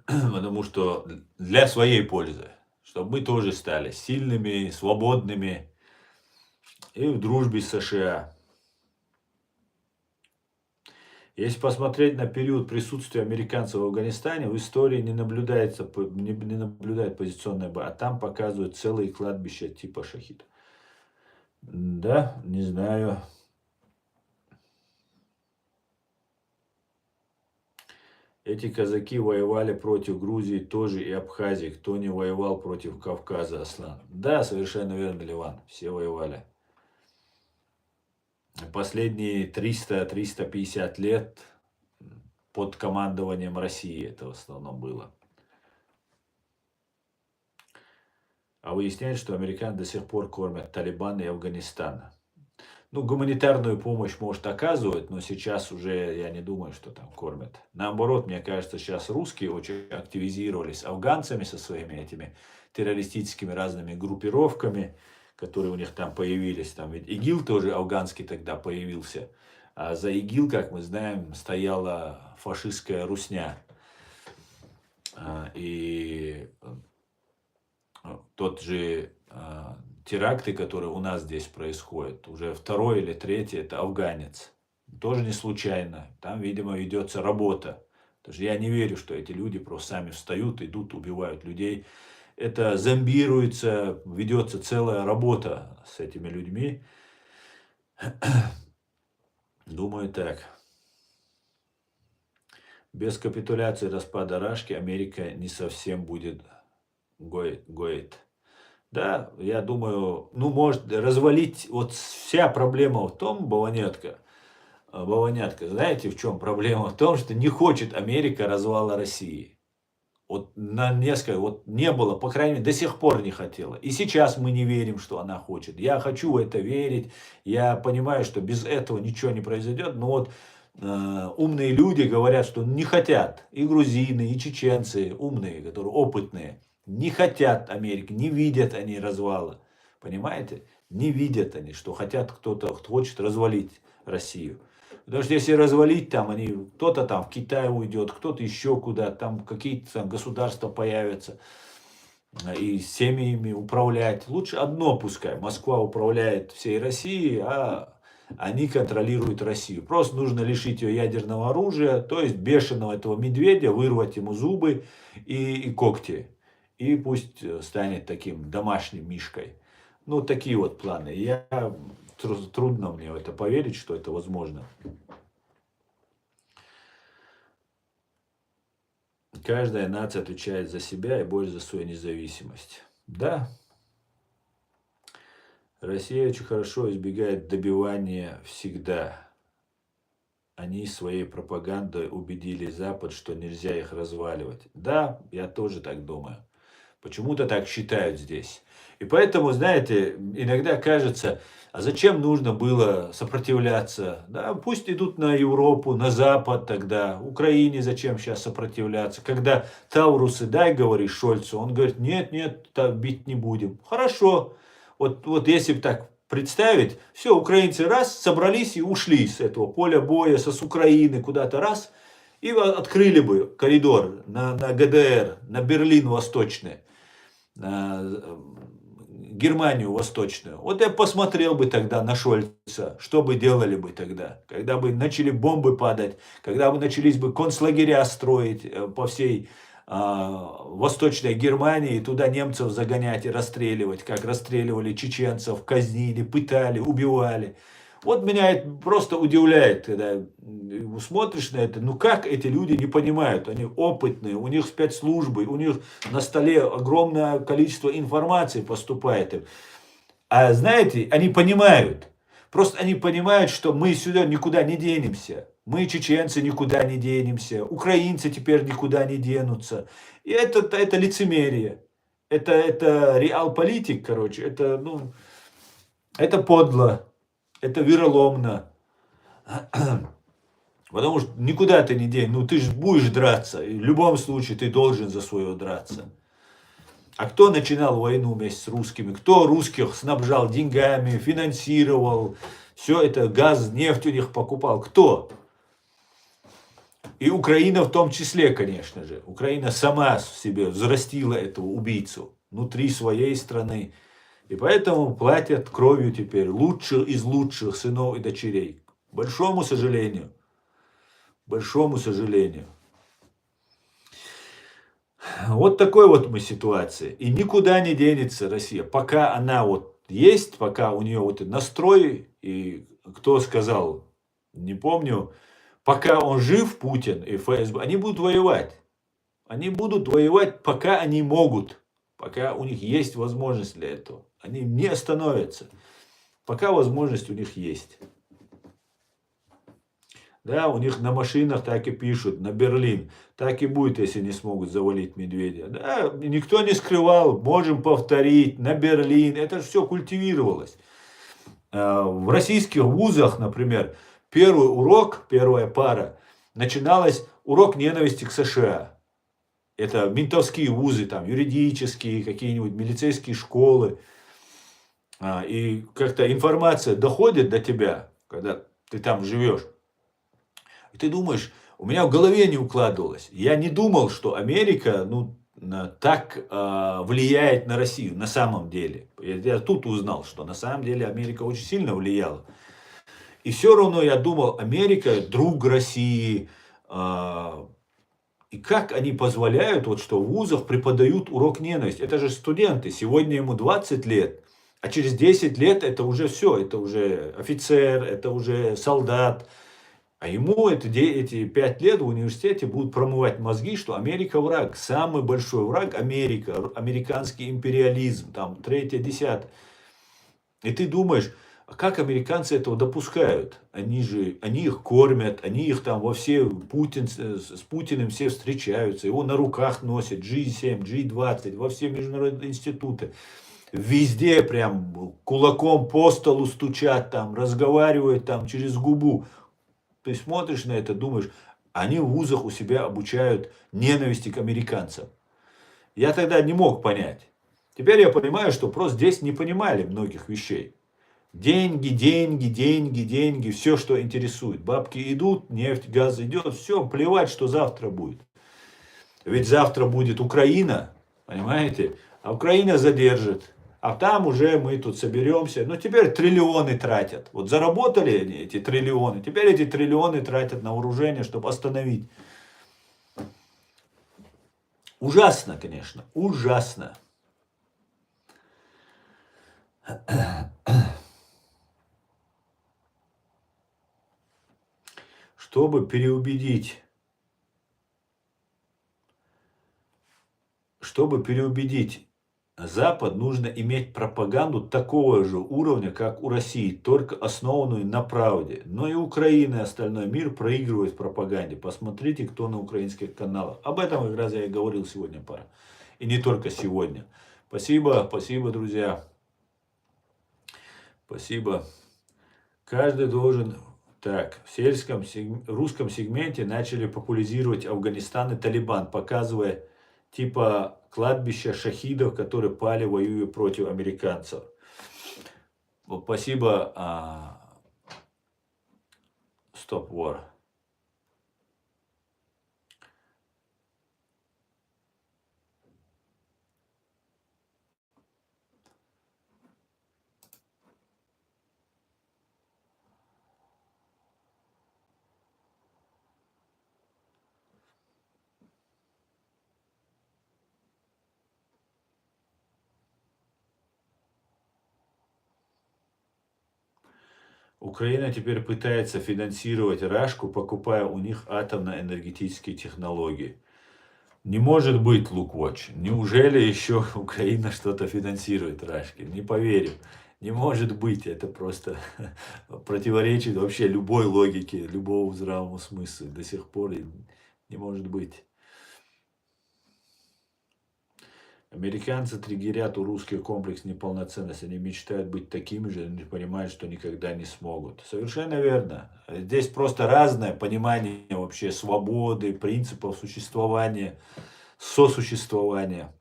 Потому что для своей пользы, чтобы мы тоже стали сильными, свободными и в дружбе с США. Если посмотреть на период присутствия американцев в Афганистане, в истории не наблюдается, не наблюдает позиционная борьба, а там показывают целые кладбища типа шахид. Да, не знаю. Эти казаки воевали против Грузии тоже и Абхазии. Кто не воевал против Кавказа, Аслан? Да, совершенно верно, Ливан. Все воевали. Последние 300-350 лет под командованием России это в основном было. А выясняется, что американцы до сих пор кормят Талибан и Афганистан. Ну, гуманитарную помощь, может, оказывают, но сейчас уже я не думаю, что там кормят. Наоборот, мне кажется, сейчас русские очень активизировались афганцами со своими этими террористическими разными группировками, которые у них там появились. Там ведь ИГИЛ тоже афганский тогда появился. А за ИГИЛ, как мы знаем, стояла фашистская русня. И тот же теракты, которые у нас здесь происходят, уже второй или третий, это афганец. Тоже не случайно. Там, видимо, ведется работа. Потому что я не верю, что эти люди просто сами встают, идут, убивают людей. Это зомбируется, ведется целая работа с этими людьми. Думаю так. Без капитуляции распада Рашки Америка не совсем будет гоет. Да, я думаю, ну, может развалить, вот вся проблема в том, Бавонятка, знаете, в чем проблема? В том, что не хочет Америка развала России. Вот на несколько, вот не было, по крайней мере, до сих пор не хотела. И сейчас мы не верим, что она хочет. Я хочу в это верить, я понимаю, что без этого ничего не произойдет, но вот умные люди говорят, что не хотят. И грузины, и чеченцы, умные, которые опытные. Не хотят Америки, не видят они развала. Понимаете? Не видят они, что хотят кто-то хочет развалить Россию. Потому что если развалить там, кто-то там в Китай уйдет, кто-то еще куда-то, там какие-то там государства появятся. И семьями управлять. Лучше одно пускай. Москва управляет всей Россией, а они контролируют Россию. Просто нужно лишить ее ядерного оружия, то есть бешеного этого медведя, вырвать ему зубы и когти. И пусть станет таким домашним мишкой. Ну, такие вот планы. Трудно мне в это поверить, что это возможно. Каждая нация отвечает за себя и борется за свою независимость. Да. Россия очень хорошо избегает добивания всегда. Они своей пропагандой убедили Запад, что нельзя их разваливать. Да, я тоже так думаю. Почему-то так считают здесь. И поэтому, знаете, иногда кажется, а зачем нужно было сопротивляться? Да, пусть идут на Европу, на Запад тогда. Украине зачем сейчас сопротивляться? Когда Таурусы, дай, говоришь Шольцу, он говорит, нет, бить не будем. Хорошо. Вот если бы так представить, все, украинцы раз, собрались и ушли с этого поля боя, с Украины куда-то раз, и открыли бы коридор на ГДР, на Берлин восточный, на Германию восточную. Вот я посмотрел бы тогда на Шольца, что бы делали бы тогда, когда бы начали бомбы падать, когда бы начались бы концлагеря строить по всей Восточной Германии, туда немцев загонять и расстреливать, как расстреливали чеченцев, казнили, пытали, убивали. Вот меня это просто удивляет, когда смотришь на это, ну как эти люди не понимают, они опытные, у них спецслужбы, у них на столе огромное количество информации поступает. А знаете, они понимают, просто они понимают, что мы сюда никуда не денемся. Мы, чеченцы, никуда не денемся. Украинцы теперь никуда не денутся. И это лицемерие. Это реал-политик, короче. Это подло. Это вероломно. Потому что никуда ты не денешь. Ну ты же будешь драться. И в любом случае ты должен за свое драться. А кто начинал войну вместе с русскими? Кто русских снабжал деньгами, финансировал? Все это, газ, нефть у них покупал. Кто? И Украина в том числе, конечно же. Украина сама в себе взрастила этого убийцу внутри своей страны. И поэтому платят кровью теперь лучших из лучших сынов и дочерей. К большому сожалению. Большому сожалению. Вот такой вот мы ситуации. И никуда не денется Россия. Пока она вот есть, пока у нее вот настрой, и кто сказал, не помню, пока он жив, Путин и ФСБ, они будут воевать. Они будут воевать, пока они могут. Пока у них есть возможность для этого. Они не остановятся. Пока возможность у них есть. Да, у них на машинах так и пишут, на Берлин. Так и будет, если не смогут завалить Медведя. Да, никто не скрывал, можем повторить, на Берлин. Это же все культивировалось. В российских вузах, например, первый урок, первая пара, начиналась урок ненависти к США. Это ментовские вузы, там, юридические, какие-нибудь милицейские школы. И как-то информация доходит до тебя, когда ты там живешь. И ты думаешь, у меня в голове не укладывалось. Я не думал, что Америка так влияет на Россию на самом деле. Я тут узнал, что на самом деле Америка очень сильно влияла. И все равно я думал, Америка друг России. И как они позволяют, вот что в вузах преподают урок ненависти. Это же студенты, сегодня ему 20 лет. А через 10 лет это уже все, это уже офицер, это уже солдат. А ему эти 5 лет в университете будут промывать мозги, что Америка враг. Самый большой враг Америка, американский империализм, там, третье, десятое. И ты думаешь, а как американцы этого допускают? Они их кормят, они их там с Путиным все встречаются, его на руках носят, G7, G20, во все международные институты. Везде прям кулаком по столу стучат, там, разговаривают там через губу. Ты смотришь на это, думаешь, они в вузах у себя обучают ненависти к американцам. Я тогда не мог понять. Теперь я понимаю, что просто здесь не понимали многих вещей. Деньги, деньги, деньги, деньги, все, что интересует. Бабки идут, нефть, газ идет, все, плевать, что завтра будет. Ведь завтра будет Украина, понимаете? А Украина задержит. А там уже мы тут соберемся. Ну, теперь триллионы тратят. Вот заработали они эти триллионы. Теперь эти триллионы тратят на вооружение, чтобы остановить. Ужасно, конечно. Ужасно. Чтобы переубедить Запад, нужно иметь пропаганду такого же уровня, как у России, только основанную на правде. Но и Украина и остальной мир проигрывают в пропаганде. Посмотрите, кто на украинских каналах. Об этом как раз я и говорил сегодня, пара. И не только сегодня. Спасибо, спасибо, друзья. Спасибо. Каждый должен... Так, в русском сегменте начали популяризировать Афганистан и Талибан, показывая типа кладбища шахидов, которые пали, воюя против американцев. Спасибо, Stop War. Украина теперь пытается финансировать Рашку, покупая у них атомно-энергетические технологии. Не может быть, Луквоч. Неужели еще Украина что-то финансирует Рашке? Не поверю. Не может быть. Это просто противоречит вообще любой логике, любому здравому смыслу. До сих пор не может быть. Американцы триггерят у русских комплекс неполноценности. Они мечтают быть такими же, но не понимают, что никогда не смогут. Совершенно верно. Здесь просто разное понимание вообще свободы, принципов существования, сосуществования.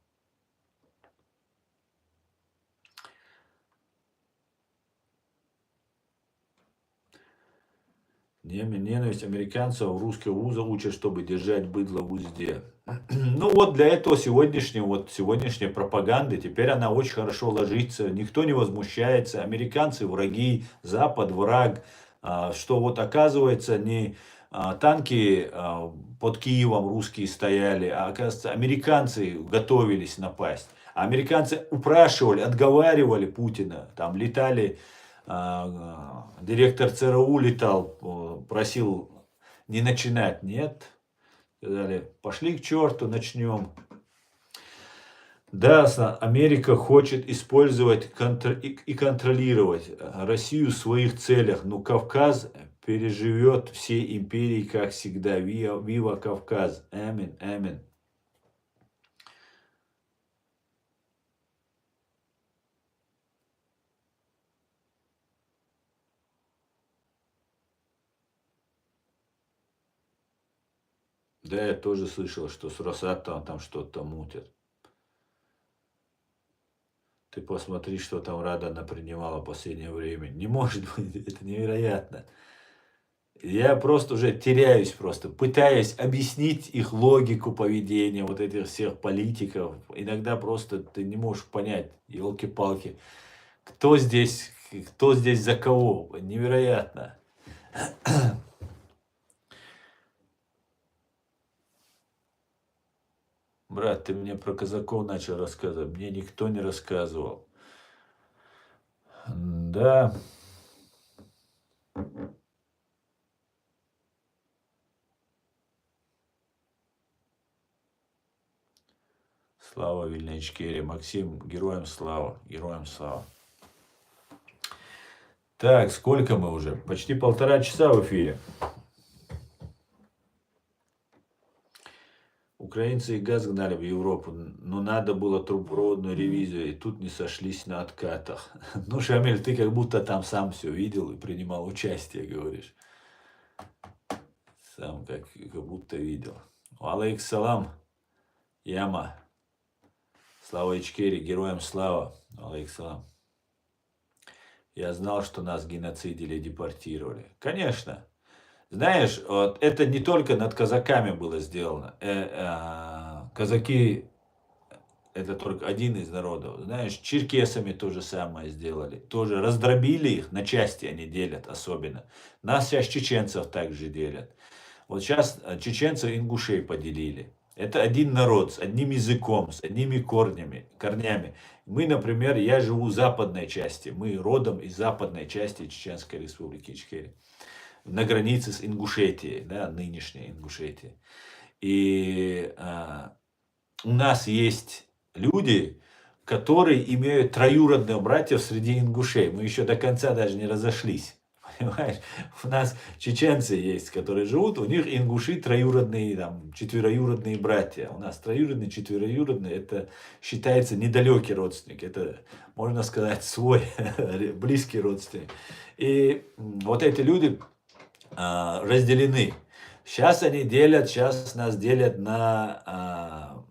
Ненависть американцев в русских вузах учат, чтобы держать быдло в узде. Ну вот для этого сегодняшней пропаганды, теперь она очень хорошо ложится, никто не возмущается, американцы враги, Запад враг, что вот оказывается не танки под Киевом русские стояли, а оказывается американцы готовились напасть. А американцы упрашивали, отговаривали Путина, там летали, директор ЦРУ летал, просил не начинать, нет. Сказали, пошли к черту, начнем. Да, Америка хочет использовать и контролировать Россию в своих целях, но Кавказ переживет все империи, как всегда. Вива Кавказ. Амин, амин. Да, я тоже слышал, что с Росатомом там что-то мутят. Ты посмотри, что там Рада принимала в последнее время. Не может быть, это невероятно. Я просто уже теряюсь просто, пытаясь объяснить их логику поведения, вот этих всех политиков. Иногда просто ты не можешь понять, елки-палки, кто здесь за кого. Невероятно. Брат, ты мне про казаков начал рассказывать, мне никто не рассказывал. Да. Слава Вильничкере. Максим, героям слава, героям слава. Так, сколько мы уже? Почти 1,5 часа в эфире. Украинцы и газ гнали в Европу, но надо было трубопроводную ревизию, и тут не сошлись на откатах. Ну, Шамиль, ты как будто там сам все видел и принимал участие, говоришь. Сам как будто видел. Алейк салам, Яма. Слава Ичкери, героям слава. Алейк салам. Я знал, что нас геноцидили, депортировали. Конечно. Знаешь, вот это не только над казаками было сделано. Казаки это только один из народов. Знаешь, черкесами то же самое сделали. Тоже раздробили их, на части они делят особенно. Нас сейчас чеченцев также делят. Вот сейчас чеченцев ингушей поделили. Это один народ, с одним языком, с одними корнями. Мы, например, я живу в западной части. Мы родом из западной части Чеченской Республики Ичкерия. На границе с Ингушетией, да, нынешней Ингушетией. И у нас есть люди, которые имеют троюродных братьев среди ингушей. Мы еще до конца даже не разошлись. Понимаешь? У нас чеченцы есть, которые живут, у них ингуши троюродные, там, четвероюродные братья. У нас троюродные, четвероюродные, это считается недалекий родственник. Это, можно сказать, свой близкий родственник. И вот эти люди разделены. Сейчас нас делят на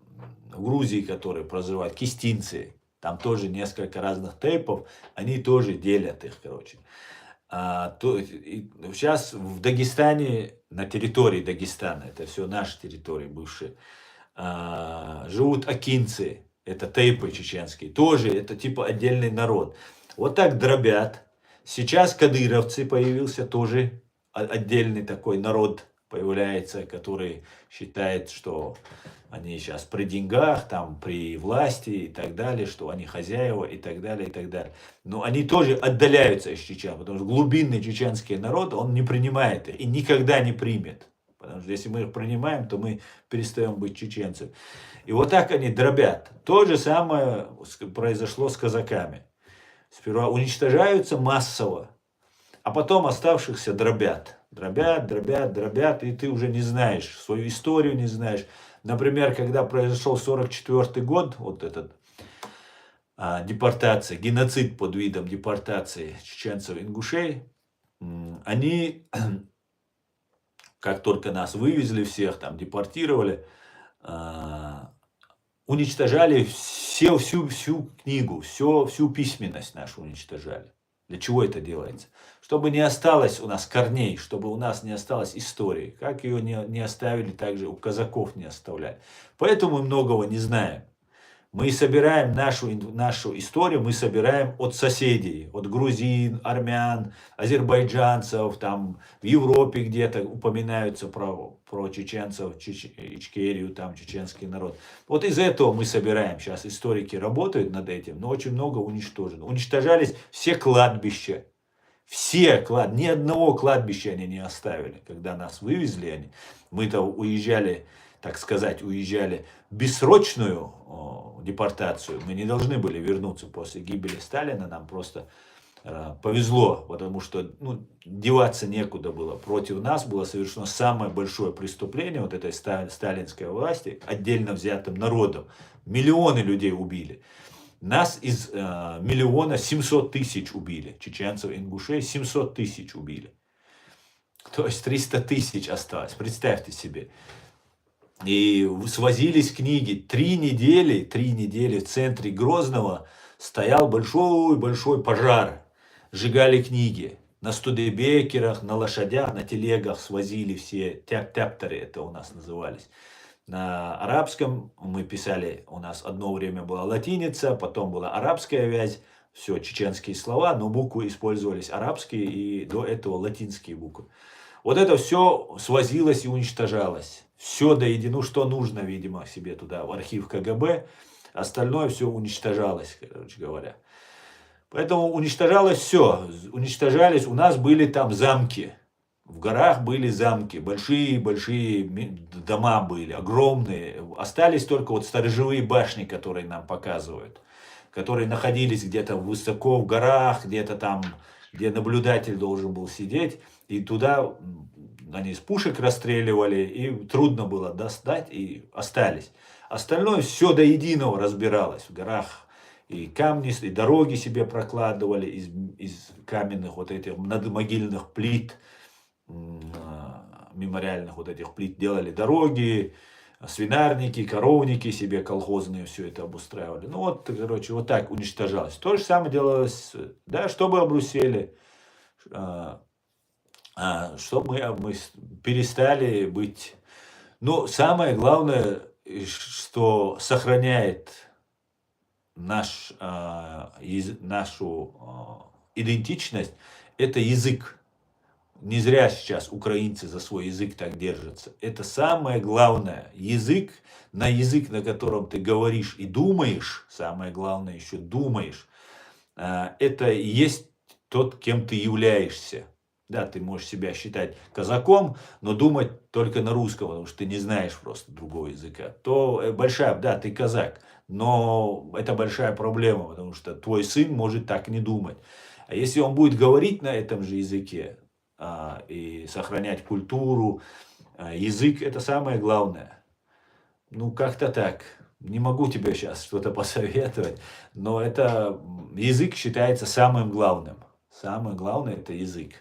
в Грузии, которые проживают, кистинцы. Там тоже несколько разных тейпов, они тоже делят их, короче. Сейчас в Дагестане, на территории Дагестана, это все наши территории бывшие, живут акинцы, это тейпы чеченские, тоже это типа отдельный народ. Вот так дробят. Сейчас кадыровцы появился тоже отдельный такой народ появляется, который считает, что они сейчас при деньгах, там, при власти и так далее, что они хозяева и так далее, и так далее. Но они тоже отдаляются из чечен, потому что глубинный чеченский народ, он не принимает их и никогда не примет. Потому что если мы их принимаем, то мы перестаем быть чеченцами. И вот так они дробят. То же самое произошло с казаками. Сперва уничтожаются массово, а потом оставшихся дробят. Дробят, и ты уже не знаешь, свою историю не знаешь. Например, когда произошел 1944 год, вот этот депортация, геноцид под видом депортации чеченцев-ингушей, они, как только нас вывезли всех, там депортировали, уничтожали всю книгу, всю письменность нашу уничтожали. Для чего это делается? Чтобы не осталось у нас корней, чтобы у нас не осталось истории. Как ее не оставили, так же у казаков не оставляли. Поэтому мы многого не знаем. Мы собираем нашу историю, мы собираем от соседей, от грузин, армян, азербайджанцев, там в Европе где-то упоминаются про чеченцев, Ичкерию, там чеченский народ. Вот из этого мы собираем. Сейчас историки работают над этим, но очень много уничтожено. Уничтожались все кладбища. Ни одного кладбища они не оставили. Когда нас вывезли они, мы-то уезжали, так сказать, уезжали в бессрочную депортацию. Мы не должны были вернуться после гибели Сталина. Нам просто повезло, потому что деваться некуда было. Против нас было совершено самое большое преступление вот этой сталинской власти, отдельно взятым народом. Миллионы людей убили. Нас из 1 700 000 убили. Чеченцев, ингушей 700 000 убили. То есть 300 000 осталось. Представьте себе. И свозились книги. 3 недели в центре Грозного стоял большой пожар. Сжигали книги. На студебекерах, на лошадях, на телегах свозили все. Тяптеры это у нас назывались. На арабском мы писали, у нас одно время была латиница, потом была арабская вязь, все чеченские слова, но буквы использовались арабские и до этого латинские буквы. Вот это все свозилось и уничтожалось. Все до единого, что нужно, видимо, себе туда, в архив КГБ, остальное все уничтожалось, короче говоря. Поэтому уничтожалось все, уничтожались, у нас были там замки. В горах были замки, большие дома были, огромные. Остались только вот сторожевые башни, которые нам показывают. Которые находились где-то высоко в горах, где-то там, где наблюдатель должен был сидеть. И туда они из пушек расстреливали, и трудно было достать, и остались. Остальное все до единого разбиралось в горах. И камни, и дороги себе прокладывали из каменных вот этих надмогильных плит. Мемориальных вот этих плит делали дороги, свинарники, коровники себе колхозные, все это обустраивали. Ну вот, короче, вот так уничтожалось. То же самое делалось, да, чтобы обрусели, чтобы мы перестали быть. Но самое главное, что сохраняет нашу идентичность, это язык. Не зря сейчас украинцы за свой язык так держатся. Это самое главное. Язык, на котором ты говоришь и думаешь, самое главное еще думаешь, это и есть тот, кем ты являешься. Да, ты можешь себя считать казаком, но думать только на русском, потому что ты не знаешь просто другого языка. То большая, да, ты казак, но это большая проблема, потому что твой сын может так не думать. А если он будет говорить на этом же языке, и сохранять культуру, язык, это самое главное. Ну, как-то так. Не могу тебе сейчас что-то посоветовать, но это язык считается самым главным. Самое главное это язык.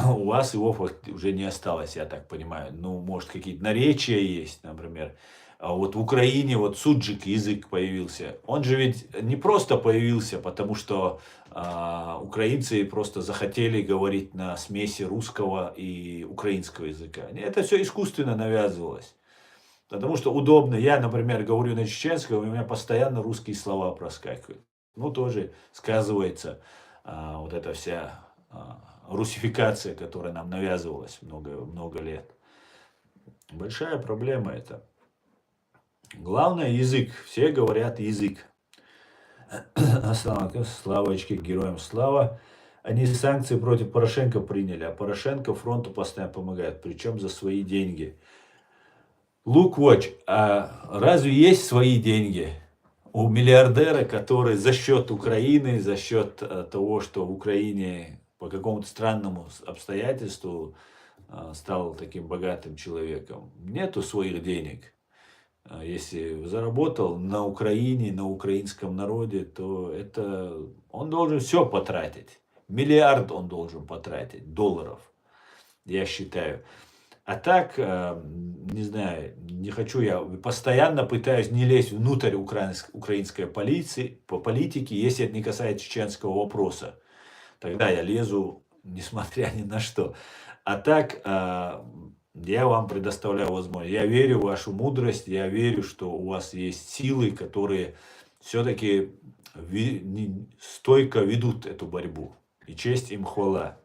У вас его уже не осталось, я так понимаю. Ну, может, какие-то наречия есть, например. А вот в Украине вот суджик язык появился. Он же ведь не просто появился, потому что украинцы просто захотели говорить на смеси русского и украинского языка. Это все искусственно навязывалось. Потому что удобно. Я, например, говорю на чеченском, и у меня постоянно русские слова проскакивают. Ну, тоже сказывается вот эта вся русификация, которая нам навязывалась много лет. Большая проблема это. Главное язык. Все говорят язык. Славочки, героям слава. Они санкции против Порошенко приняли, а Порошенко фронту постоянно помогает, причем за свои деньги. Look Watch, а разве есть свои деньги у миллиардера, который за счет Украины, за счет того, что в Украине по какому-то странному обстоятельству стал таким богатым человеком? Нету своих денег. Если заработал на Украине, на украинском народе, то это он должен все потратить. $1 миллиард он должен потратить, долларов, я считаю. А так, не знаю, не хочу, я постоянно пытаюсь не лезть внутрь украинской политики, если это не касается чеченского вопроса. Тогда я лезу, несмотря ни на что. А так, я вам предоставляю возможность. Я верю в вашу мудрость, я верю, что у вас есть силы, которые все-таки стойко ведут эту борьбу. И честь им хвала.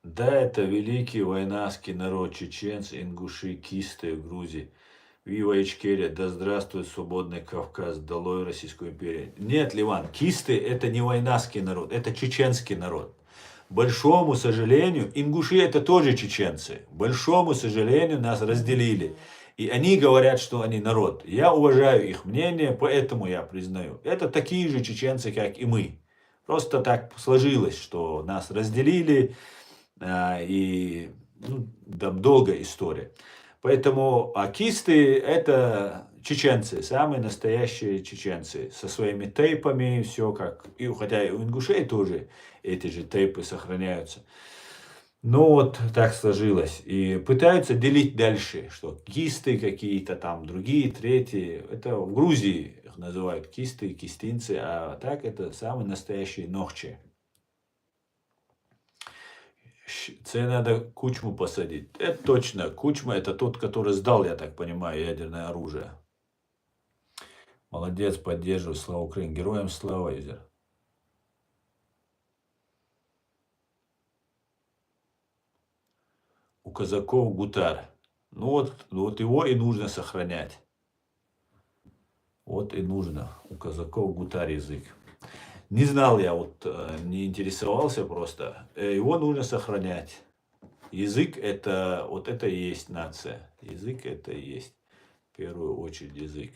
Да, это великий войнавский народ, чеченцы, ингуши, кисты в Грузии. Вива Ичкерия, да здравствует свободный Кавказ, долой Российскую империю. Нет, Ливан, кисты это не войнавский народ, это чеченский народ. Большому сожалению, ингуши это тоже чеченцы. Большому сожалению, нас разделили. И они говорят, что они народ. Я уважаю их мнение, поэтому я признаю. Это такие же чеченцы, как и мы. Просто так сложилось, что нас разделили. И там долгая история. Поэтому акисты это чеченцы, самые настоящие чеченцы. Со своими тейпами, все как. И, хотя и у ингушей тоже эти же тейпы сохраняются. Но вот так сложилось. И пытаются делить дальше, что кисты какие-то там, другие, третьи. Это в Грузии их называют кисты, кистинцы, а так это самые настоящие нохчи. Це надо Кучму посадить. Это точно. Кучма это тот, который сдал, я так понимаю, ядерное оружие. Молодец, поддерживаю. Слава Украине. Героям слава, Юзер. У казаков гутар. Ну вот его и нужно сохранять. Вот и нужно. У казаков гутар язык. Не знал я, вот не интересовался просто. Его нужно сохранять. Язык это, вот это и есть нация. Язык это и есть в первую очередь язык.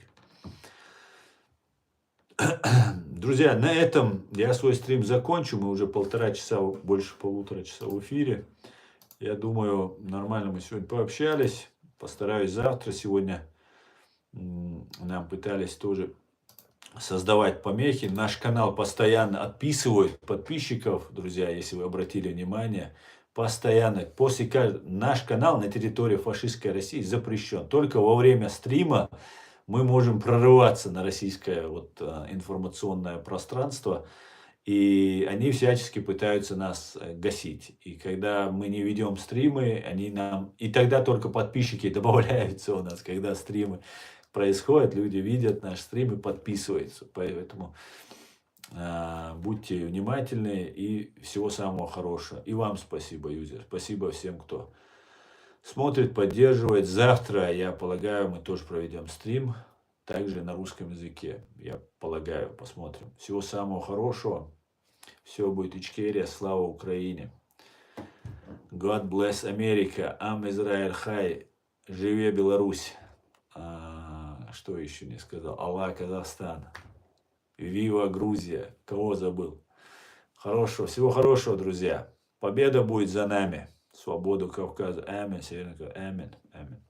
Друзья, на этом я свой стрим закончу. Мы уже 1,5 часа, больше 1,5 часа в эфире. Я думаю, нормально мы сегодня пообщались. Постараюсь завтра. Сегодня нам пытались тоже создавать помехи. Наш канал постоянно отписывают подписчиков, друзья, если вы обратили внимание. Постоянно. Наш канал на территории фашистской России запрещен. Только во время стрима мы можем прорываться на российское информационное пространство. И они всячески пытаются нас гасить. И когда мы не ведем стримы, они нам... И тогда только подписчики добавляются у нас, когда стримы происходят, люди видят наш стрим и подписываются. Поэтому будьте внимательны и всего самого хорошего. И вам спасибо, юзер. Спасибо всем, кто смотрит, поддерживает. Завтра, я полагаю, мы тоже проведем стрим. Также на русском языке. Я полагаю, посмотрим. Всего самого хорошего. Все будет Ичкерия. Слава Украине. God bless America. Ам Израиль Хай. Живе Беларусь. Что еще не сказал? Аллах Казахстан. Вива Грузия. Кого забыл? Хорошего. Всего хорошего, друзья. Победа будет за нами. Свободу Кавказа. Аминь. Аминь. Аминь.